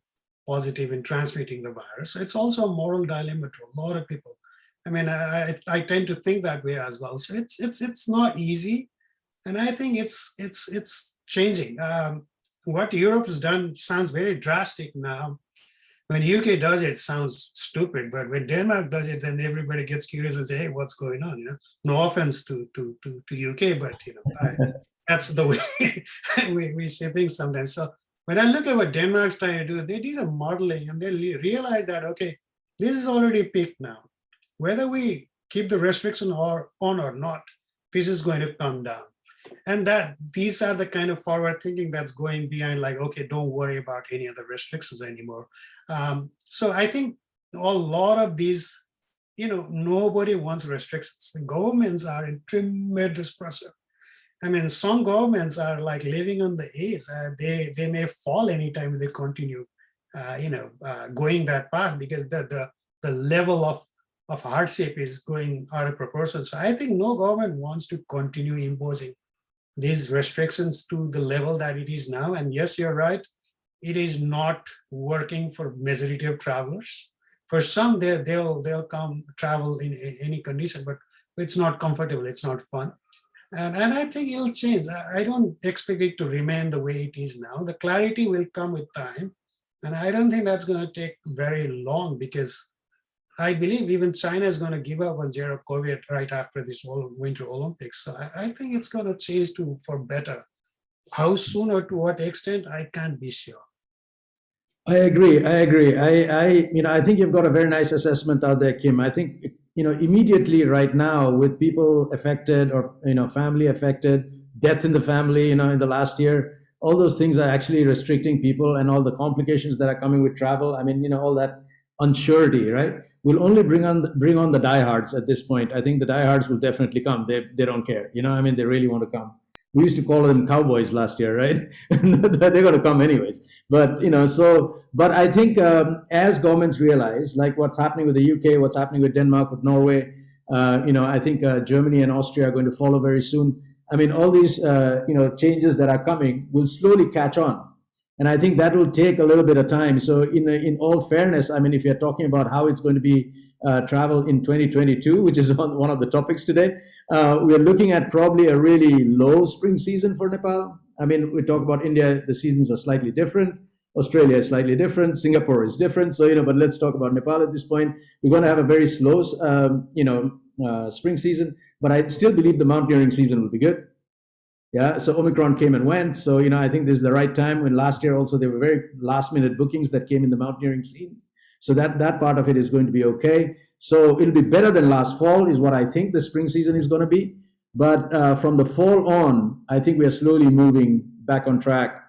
positive in transmitting the virus. So it's also a moral dilemma to a lot of people. I mean, I tend to think that way as well. So it's not easy, and I think it's changing. What Europe has done sounds very drastic now. When UK does it, it sounds stupid, but when Denmark does it, then everybody gets curious and say, "Hey, what's going on?" You know, no offense to UK, but you know, that's the way we say things sometimes. So when I look at what Denmark's trying to do, they did a modeling and they realized that okay, this is already peaked now. Whether we keep the restriction on or not, this is going to come down. And that these are the kind of forward thinking that's going behind, like, okay, don't worry about any of the restrictions anymore. So I think a lot of these, you know, nobody wants restrictions. The governments are in tremendous pressure. I mean, some governments are like living on the edge. They may fall anytime if they continue, going that path, because the level of hardship is going out of proportion. So I think no government wants to continue imposing these restrictions to the level that it is now. And yes, you're right, it is not working for majority of travelers. For some, they'll come travel in any condition, but it's not comfortable, it's not fun. And I think it'll change. I don't expect it to remain the way it is now. The clarity will come with time. And I don't think that's going to take very long, because I believe even China is going to give up on zero COVID right after this Winter Olympics. So I think it's going to change for better. How soon or to what extent, I can't be sure. I agree. I think you've got a very nice assessment out there, Kim. I think, immediately right now, with people affected or, family affected, death in the family, in the last year, all those things are actually restricting people, and all the complications that are coming with travel. I mean, all that unsurety, right? Will only bring on the diehards at this point. I think the diehards will definitely come. They don't care. They really want to come. We used to call them cowboys last year, right? They're going to come anyways. But but I think as governments realize, like what's happening with the UK, what's happening with Denmark, with Norway, I think Germany and Austria are going to follow very soon. I mean, all these changes that are coming will slowly catch on. And I think that will take a little bit of time. So in all fairness, I mean, if you're talking about how it's going to be travel in 2022, which is one of the topics today, we're looking at probably a really low spring season for Nepal. I mean, we talk about India, the seasons are slightly different. Australia is slightly different. Singapore is different. So, but let's talk about Nepal at this point. We're going to have a very slow, spring season, but I still believe the mountaineering season will be good. Yeah, so Omicron came and went. So, I think this is the right time. When last year also there were very last minute bookings that came in the mountaineering scene. So that part of it is going to be okay. So it'll be better than last fall is what I think the spring season is going to be. But from the fall on, I think we are slowly moving back on track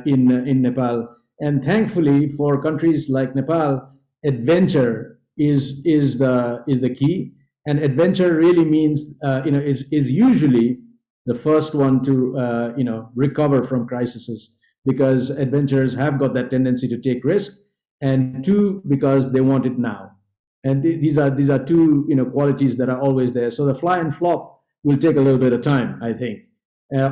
in Nepal. And thankfully for countries like Nepal, adventure is the key. And adventure really means, is usually the first one to recover from crises, because adventurers have got that tendency to take risk, and two, because they want it now. And these are two qualities that are always there. So the fly and flop will take a little bit of time, I think,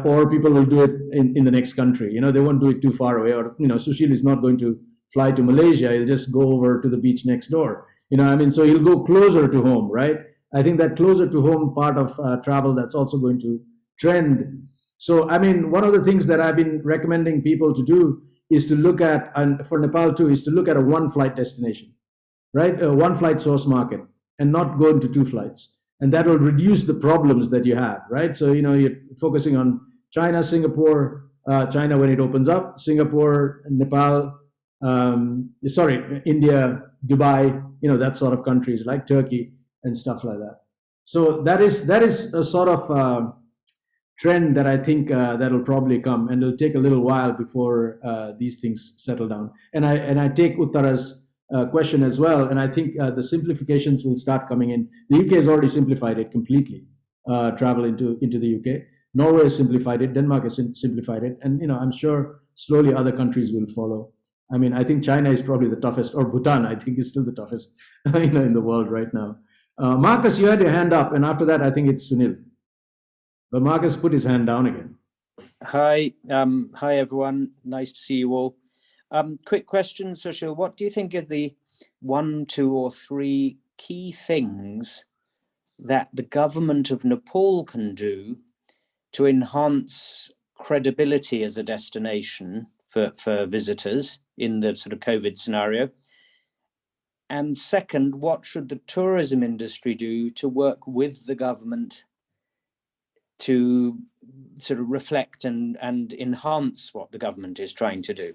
or people will do it in the next country. They won't do it too far away. Or Sushil is not going to fly to Malaysia. He'll just go over to the beach next door. So he'll go closer to home, right? I think that closer to home part of travel, that's also going to trend. So, I mean, one of the things that I've been recommending people to do is to look at, and for Nepal too, is to look at a one flight destination, right? A one flight source market, and not go into two flights. And that will reduce the problems that you have, right? So, you're focusing on China, Singapore, China when it opens up, Singapore, Nepal, India, Dubai, that sort of countries like Turkey and stuff like that. So that is a sort of trend that I think that'll probably come, and it'll take a little while before these things settle down. And I take Uttara's question as well, and I think the simplifications will start coming in. The UK has already simplified it completely, travel into the UK. Norway has simplified it. Denmark has simplified it, and I'm sure slowly other countries will follow. I mean, I think China is probably the toughest, or Bhutan, I think, is still the toughest, in the world right now. Marcus, you had your hand up, and after that, I think it's Sunil. But Marcus put his hand down again. Hi everyone. Nice to see you all. Quick question, Sushil. What do you think are the 1, 2, or 3 key things that the government of Nepal can do to enhance credibility as a destination for visitors in the sort of COVID scenario? And second, what should the tourism industry do to work with the government to sort of reflect and enhance what the government is trying to do?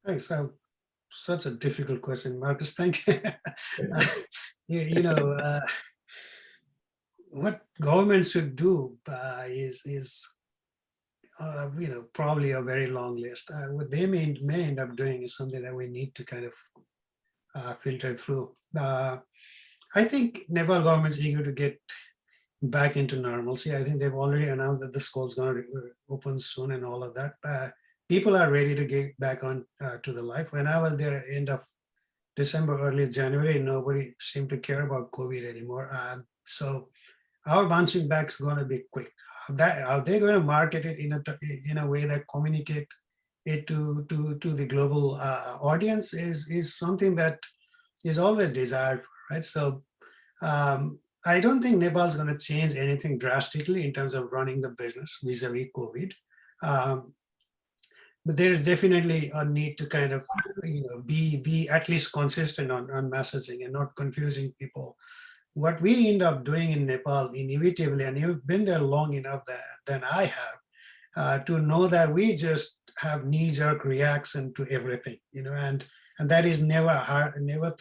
Thanks. Such a difficult question, Marcus. Thank you. You know, what government should do is you know, probably a very long list. What they may end up doing is something that we need to kind of filter through. I think Nepal government is eager to get back into normalcy. I think they've already announced that the school is going to open soon and all of that. People are ready to get back on to the life. When I was there at the end of December, early January, nobody seemed to care about COVID anymore. So our bouncing back is going to be quick. Are they going to market it in a way that communicate it to the global audience is something that is always desired, right? So I don't think Nepal is going to change anything drastically in terms of running the business vis-a-vis COVID. But there is definitely a need to kind of, you know, be at least consistent on messaging and not confusing people. What we end up doing in Nepal inevitably, and you've been there long enough than I have, to know that we just have knee-jerk reaction to everything, you know, and that is never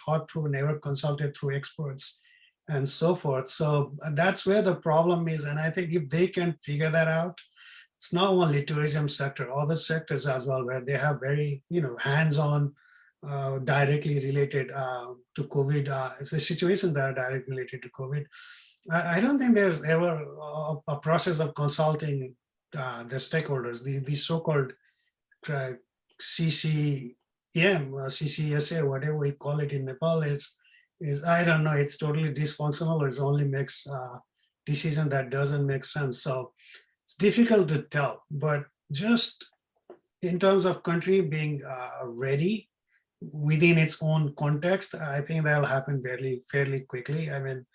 thought through, never consulted through experts and so forth. So that's where the problem is. And I think if they can figure that out, it's not only tourism sector, other sectors as well, where they have very, you know, hands-on, directly related to COVID, it's a situation that are directly related to COVID. I don't think there's ever a process of consulting the stakeholders, the so-called CCM, CCSA, whatever we call it in Nepal, is I don't know, it's totally dysfunctional, or it only makes decision that doesn't make sense. So it's difficult to tell, but just in terms of country being ready within its own context, I think that'll happen fairly quickly. I mean,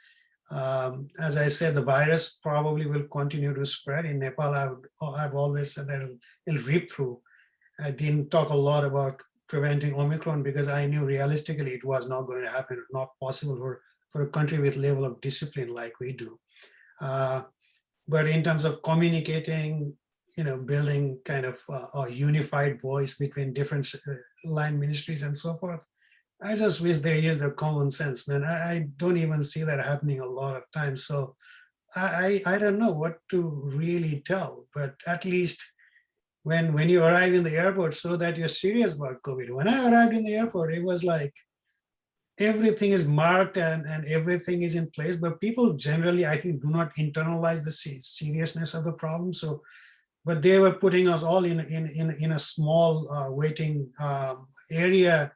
as I said, the virus probably will continue to spread. In Nepal, I've always said that it'll rip through. I didn't talk a lot about preventing Omicron because I knew realistically it was not going to happen, not possible for a country with level of discipline like we do. But in terms of communicating, you know, building kind of a unified voice between different line ministries and so forth, I just wish they used their common sense, man. I don't even see that happening a lot of times. So I don't know what to really tell, but at least when you arrive in the airport, so that you're serious about COVID. When I arrived in the airport, it was like everything is marked and everything is in place, but people generally, I think, do not internalize the seriousness of the problem. So, but they were putting us all in a small waiting area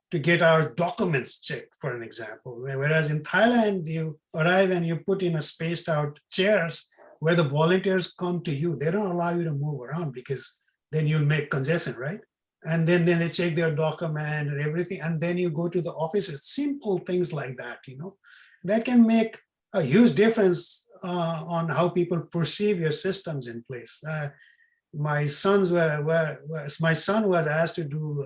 to get our documents checked, for an example. Whereas in Thailand, you arrive and you put in a spaced out chairs where the volunteers come to you. They don't allow you to move around because then you'll make congestion, right? And then they check their document and everything, and then you go to the offices. Simple things like that, you know, that can make a huge difference on how people perceive your systems in place. My son was asked to do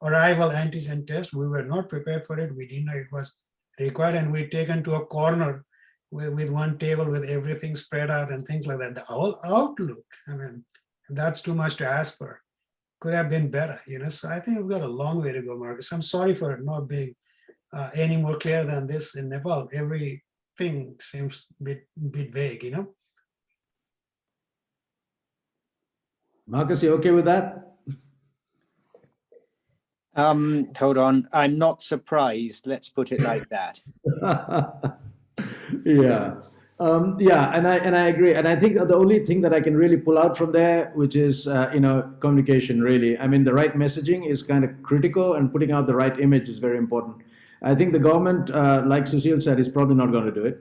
arrival antigen test. We were not prepared for it. We didn't know it was required, and we taken to a corner with one table with everything spread out and things like that. The whole outlook, I mean, that's too much to ask for. Could have been better, you know. So I think we've got a long way to go, Marcus. I'm sorry for not being any more clear than this. In Nepal, everything seems a bit vague, you know. Marcus, you okay with that? Hold on, I'm not surprised. Let's put it like that. Yeah. And I agree. And I think the only thing that I can really pull out from there, which is, communication, really. I mean, the right messaging is kind of critical, and putting out the right image is very important. I think the government, like Sushil said, is probably not going to do it.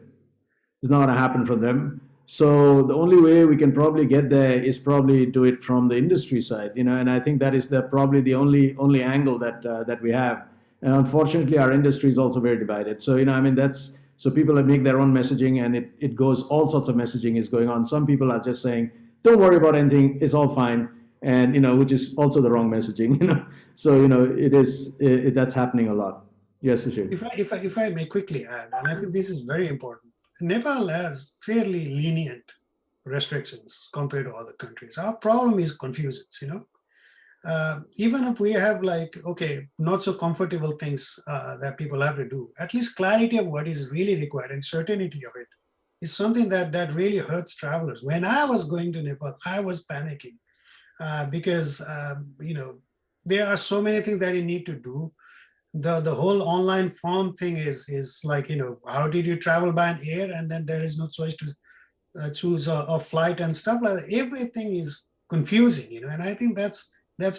It's not going to happen from them. So the only way we can probably get there is probably do it from the industry side, and I think that is probably the only angle that we have. And unfortunately, our industry is also very divided. So I mean, that's so people make their own messaging, and it goes all sorts of messaging is going on. Some people are just saying, "Don't worry about anything; it's all fine," and which is also the wrong messaging. So that's happening a lot. Yes, Sushil. If I may quickly add, and I think this is very important, Nepal has fairly lenient restrictions compared to other countries. Our problem is confusions, even if we have okay, not so comfortable things that people have to do, at least clarity of what is really required and certainty of it is something that really hurts travelers. When I was going to Nepal, I was panicking because there are so many things that you need to do. The whole online form thing is like, how did you travel by an air, and then there is no choice to choose a flight and stuff like that. Everything is confusing, and I think that's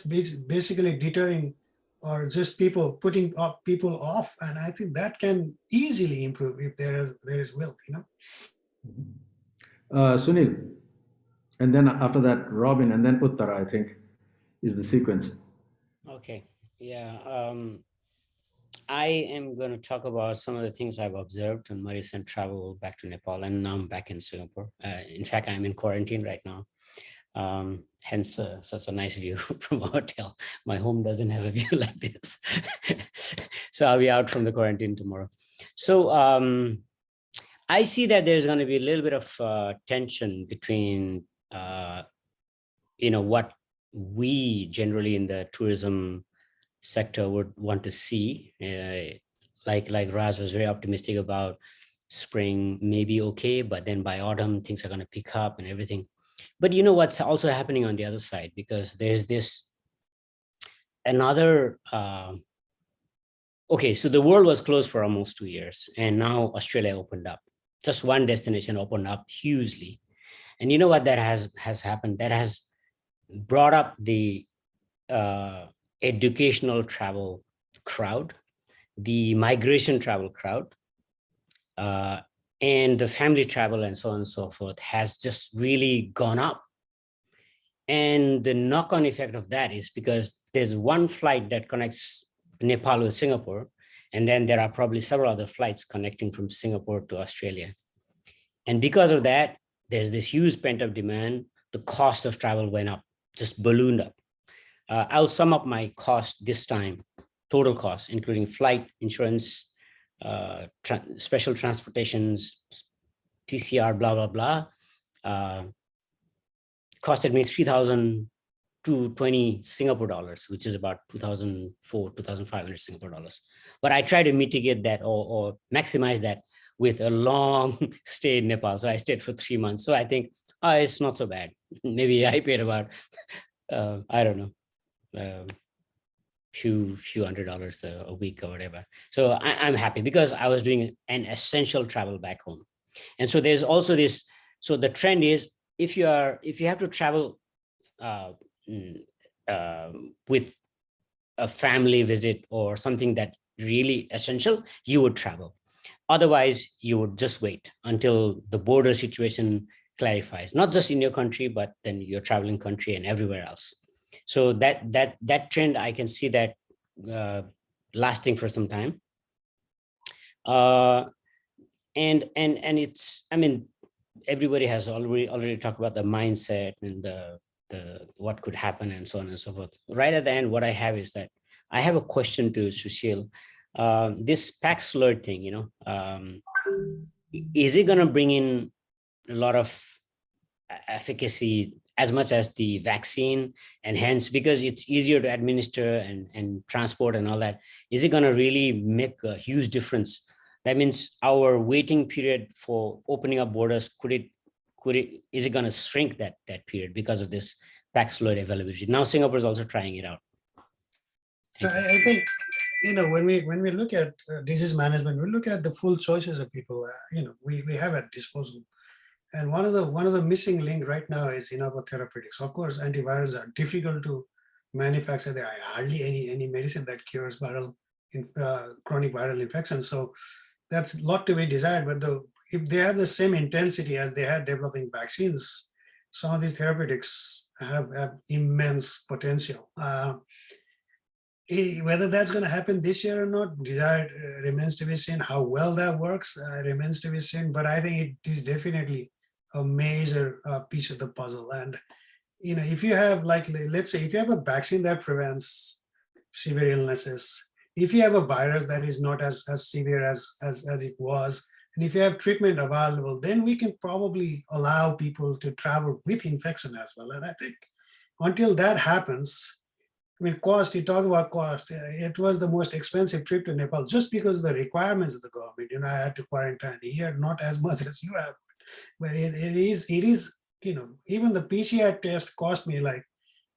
basically deterring or just putting people off, and I think that can easily improve if there is will. Sunil, and then after that, Robin, and then Uttara, I think, is the sequence. Okay, yeah. I am going to talk about some of the things I've observed on my recent travel back to Nepal, and now I'm back in Singapore. In fact, I'm in quarantine right now. Hence such a nice view from a hotel. My home doesn't have a view like this. So I'll be out from the quarantine tomorrow. So I see that there's going to be a little bit of tension between, what we generally in the tourism sector would want to see. Like Raj was very optimistic about spring, maybe okay, but then by autumn, things are going to pick up and everything. But what's also happening on the other side, because there's this another, okay, so the world was closed for almost 2 years, and now Australia opened up. Just one destination opened up hugely. And you know what that has happened? That has brought up the educational travel crowd, the migration travel crowd, and the family travel and so on and so forth has just really gone up. And the knock-on effect of that is because there's one flight that connects Nepal with Singapore, and then there are probably several other flights connecting from Singapore to Australia. And because of that, there's this huge pent-up demand. The cost of travel went up, just ballooned up. I'll sum up my cost this time, total cost, including flight, insurance, special transportations, PCR, blah, blah, blah. Costed me 3,220 Singapore dollars, which is about 2,500 Singapore dollars. But I try to mitigate that or maximize that with a long stay in Nepal. So I stayed for 3 months. So I think, it's not so bad. Maybe I paid about, I don't know, few $100s a week or whatever. So I'm happy because I was doing an essential travel back home. And so there's also this, so the trend is if you have to travel with a family visit or something that really essential, you would travel. Otherwise, you would just wait until the border situation clarifies, not just in your country, but then your traveling country and everywhere else. So that trend, I can see that lasting for some time. And it's, I mean, everybody has already talked about the mindset and the what could happen and so on and so forth. Right at the end, what I have is that I have a question to Sushil. This pack slur thing, is it going to bring in a lot of efficacy as much as the vaccine, and hence because it's easier to administer and transport and all that, is it going to really make a huge difference? That means our waiting period for opening up borders, is it going to shrink that period because of this pack slur availability? Now Singapore is also trying it out. I think, when we look at disease management, we look at the full choices of people, we have at disposal. And one of the missing link right now is therapeutics. Of course, antivirals are difficult to manufacture. There are hardly any medicine that cures chronic viral infection. So that's a lot to be desired. But if they have the same intensity as they had developing vaccines, some of these therapeutics have immense potential. Whether that's going to happen this year or not, desired remains to be seen. How well that works remains to be seen. But I think it is definitely a major piece of the puzzle. And if you have, like, let's say, if you have a vaccine that prevents severe illnesses, if you have a virus that is not as severe as it was, and if you have treatment available, then we can probably allow people to travel with infection as well. And I think until that happens, I mean, cost, you talk about cost, it was the most expensive trip to Nepal just because of the requirements of the government. I had to quarantine a year, not as much as you have, but it is, even the PCR test cost me, like,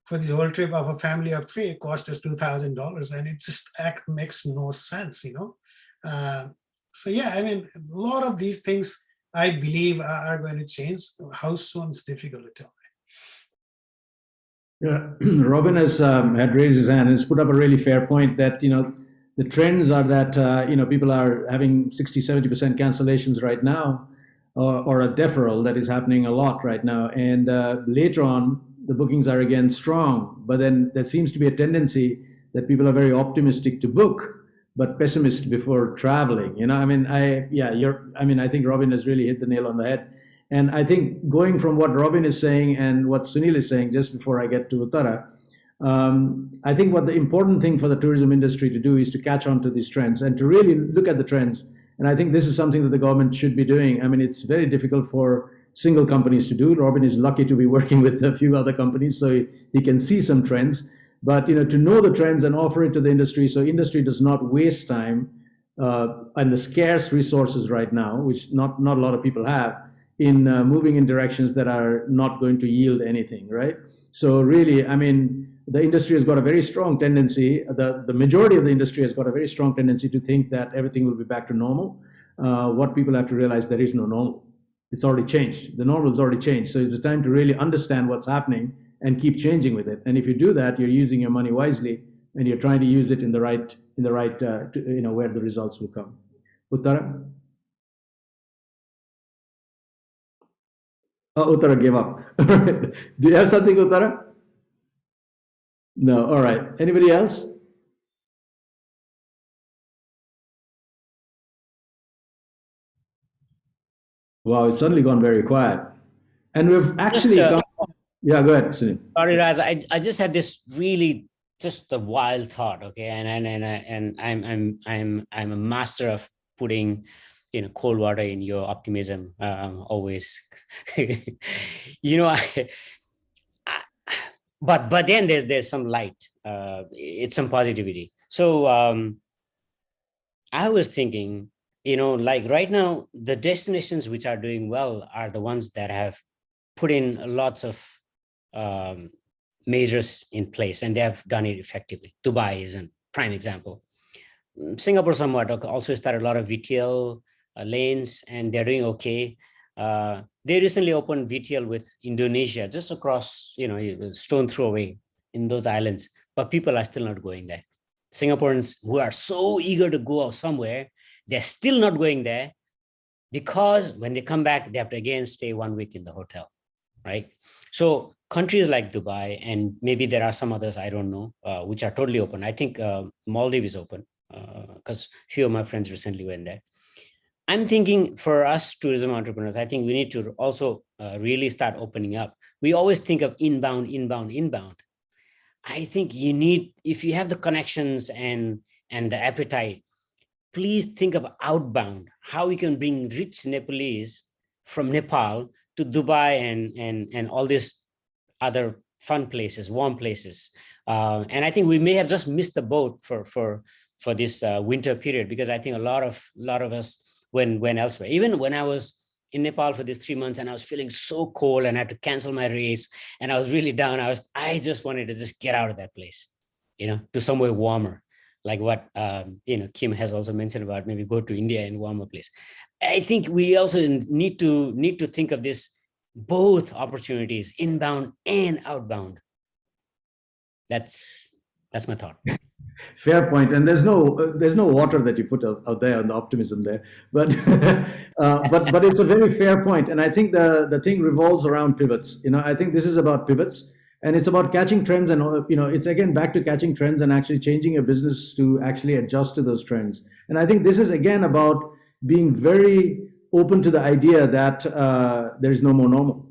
for this whole trip of a family of 3, it cost us $2,000, and it just makes no sense, So yeah, I mean, a lot of these things I believe are going to change. How soon is difficult to tell. Yeah, Robin has had raised his hand and has put up a really fair point that, the trends are that, people are having 60-70% cancellations right now, or a deferral that is happening a lot right now. And later on, the bookings are again strong. But then there seems to be a tendency that people are very optimistic to book, but pessimist before traveling. I think Robin has really hit the nail on the head. And I think going from what Robin is saying and what Sunil is saying, just before I get to Uttara, I think what the important thing for the tourism industry to do is to catch on to these trends and to really look at the trends. And I think this is something that the government should be doing. I mean, it's very difficult for single companies to do. Robin is lucky to be working with a few other companies, so he can see some trends. But to know the trends and offer it to the industry, so industry does not waste time and the scarce resources right now, which not a lot of people have, in moving in directions that are not going to yield anything, right? So really, I mean, the industry has got a very strong tendency, the majority of the industry has got a very strong tendency to think that everything will be back to normal. What people have to realize, there is no normal. It's already changed. The normal has already changed. So it's the time to really understand what's happening and keep changing with it. And if you do that, you're using your money wisely and you're trying to use it in the right, where the results will come. Uttara? Oh, Uttara gave up. Do you have something, Uttara? No. All right. Anybody else? Wow, it's suddenly gone very quiet. And we've actually yeah, go ahead, Sunil. Sorry, Raz, I just had this really just a wild thought, okay? And I'm a master of putting cold water in your optimism, always. But then there's some light. It's some positivity. So I was thinking, like right now, the destinations which are doing well are the ones that have put in lots of measures in place, and they have done it effectively. Dubai is a prime example. Singapore somewhat also started a lot of VTL lanes, and they're doing okay. They recently opened VTL with Indonesia just across, stone throw away in those islands, but people are still not going there. Singaporeans who are so eager to go somewhere, they're still not going there because when they come back, they have to again stay 1 week in the hotel, right? So countries like Dubai, and maybe there are some others, I don't know, which are totally open. I think Maldives is open because a few of my friends recently went there. I'm thinking for us tourism entrepreneurs, I think we need to also really start opening up. We always think of inbound. I think you need, if you have the connections and the appetite, please think of outbound, how we can bring rich Nepalese from Nepal to Dubai and all these other fun places, warm places. And I think we may have just missed the boat for this winter period, because I think a lot of us went elsewhere. Even when I was in Nepal for these 3 months and I was feeling so cold and I had to cancel my race and I was really down, I just wanted to just get out of that place, to somewhere warmer, like what Kim has also mentioned about maybe go to India and warmer place. I think we also need to think of this both opportunities, inbound and outbound. That's my thought. Fair point, and there's no water that you put out there on the optimism there, but but it's a very fair point, and I think the thing revolves around pivots. I think this is about pivots, and it's about catching trends, and it's again back to catching trends and actually changing your business to actually adjust to those trends. And I think this is again about being very open to the idea that there is no more normal.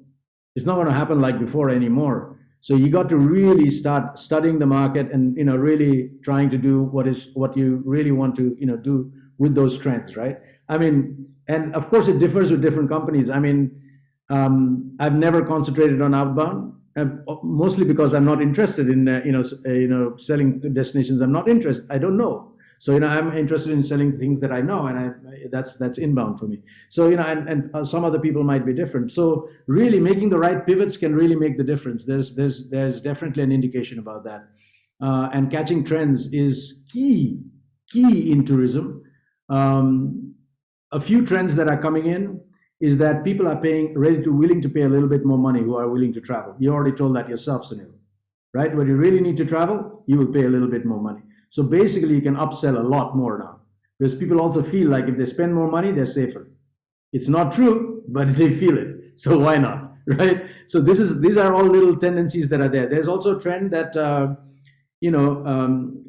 It's not going to happen like before anymore. So you got to really start studying the market and really trying to do what you really want to do with those trends, right? I mean, and of course it differs with different companies. I mean, I've never concentrated on outbound, mostly because I'm not interested in selling destinations. I'm not interested. I don't know. So I'm interested in selling things that I know, and that's inbound for me. So and some other people might be different. So really making the right pivots can really make the difference. There's definitely an indication about that, and catching trends is key in tourism. A few trends that are coming in is that people are willing to pay a little bit more money who are willing to travel. You already told that yourself, Sunil, right? When you really need to travel, you will pay a little bit more money. So basically, you can upsell a lot more now, because people also feel like if they spend more money, they're safer. It's not true, but they feel it. So why not, right? So these are all little tendencies that are there. There's also a trend that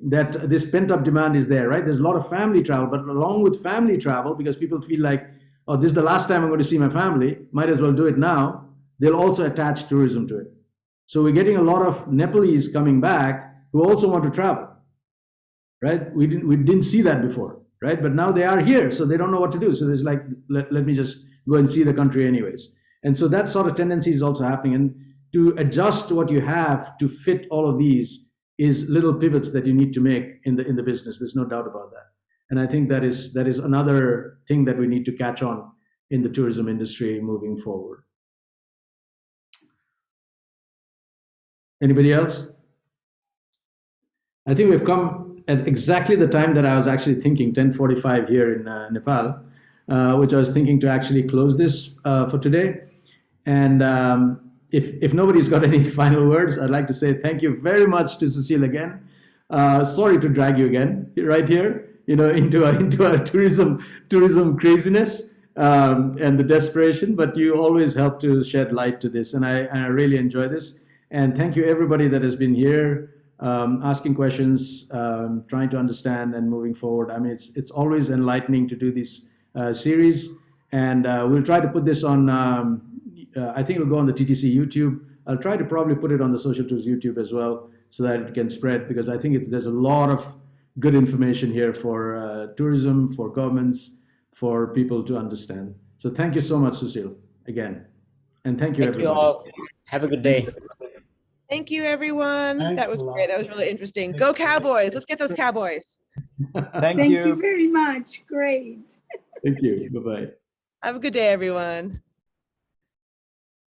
that this pent-up demand is there, right? There's a lot of family travel, but along with family travel, because people feel like, oh, this is the last time I'm going to see my family, might as well do it now. They'll also attach tourism to it. So we're getting a lot of Nepalese coming back who also want to travel. Right? We didn't see that before, right? But now they are here, so they don't know what to do. So there's like, let me just go and see the country anyways. And so that sort of tendency is also happening. And to adjust what you have to fit all of these is little pivots that you need to make in the business. There's no doubt about that. And I think that is another thing that we need to catch on in the tourism industry moving forward. Anybody else? I think we've come at exactly the time that I was actually thinking, 10:45 here in Nepal, which I was thinking to actually close this for today. And if nobody's got any final words, I'd like to say thank you very much to Sushil again. Sorry to drag you again right here, into a tourism craziness and the desperation, but you always help to shed light to this, and I really enjoy this. And thank you everybody that has been here. Asking questions, trying to understand and moving forward. I mean, it's always enlightening to do this series, and we'll try to put this on, I think it'll go on the TTC YouTube. I'll try to probably put it on the Social Tours YouTube as well, so that it can spread, because I think there's a lot of good information here for tourism, for governments, for people to understand. So thank you so much, Sushil, again. And thank you, everybody. You all. Have a good day. Thank you, everyone. Thanks That was a lot. great. That was really interesting. Go Cowboys. Let's get those Cowboys. Thank Thank you. you very much. Great. Thank you. Bye-bye. Have a good day, everyone.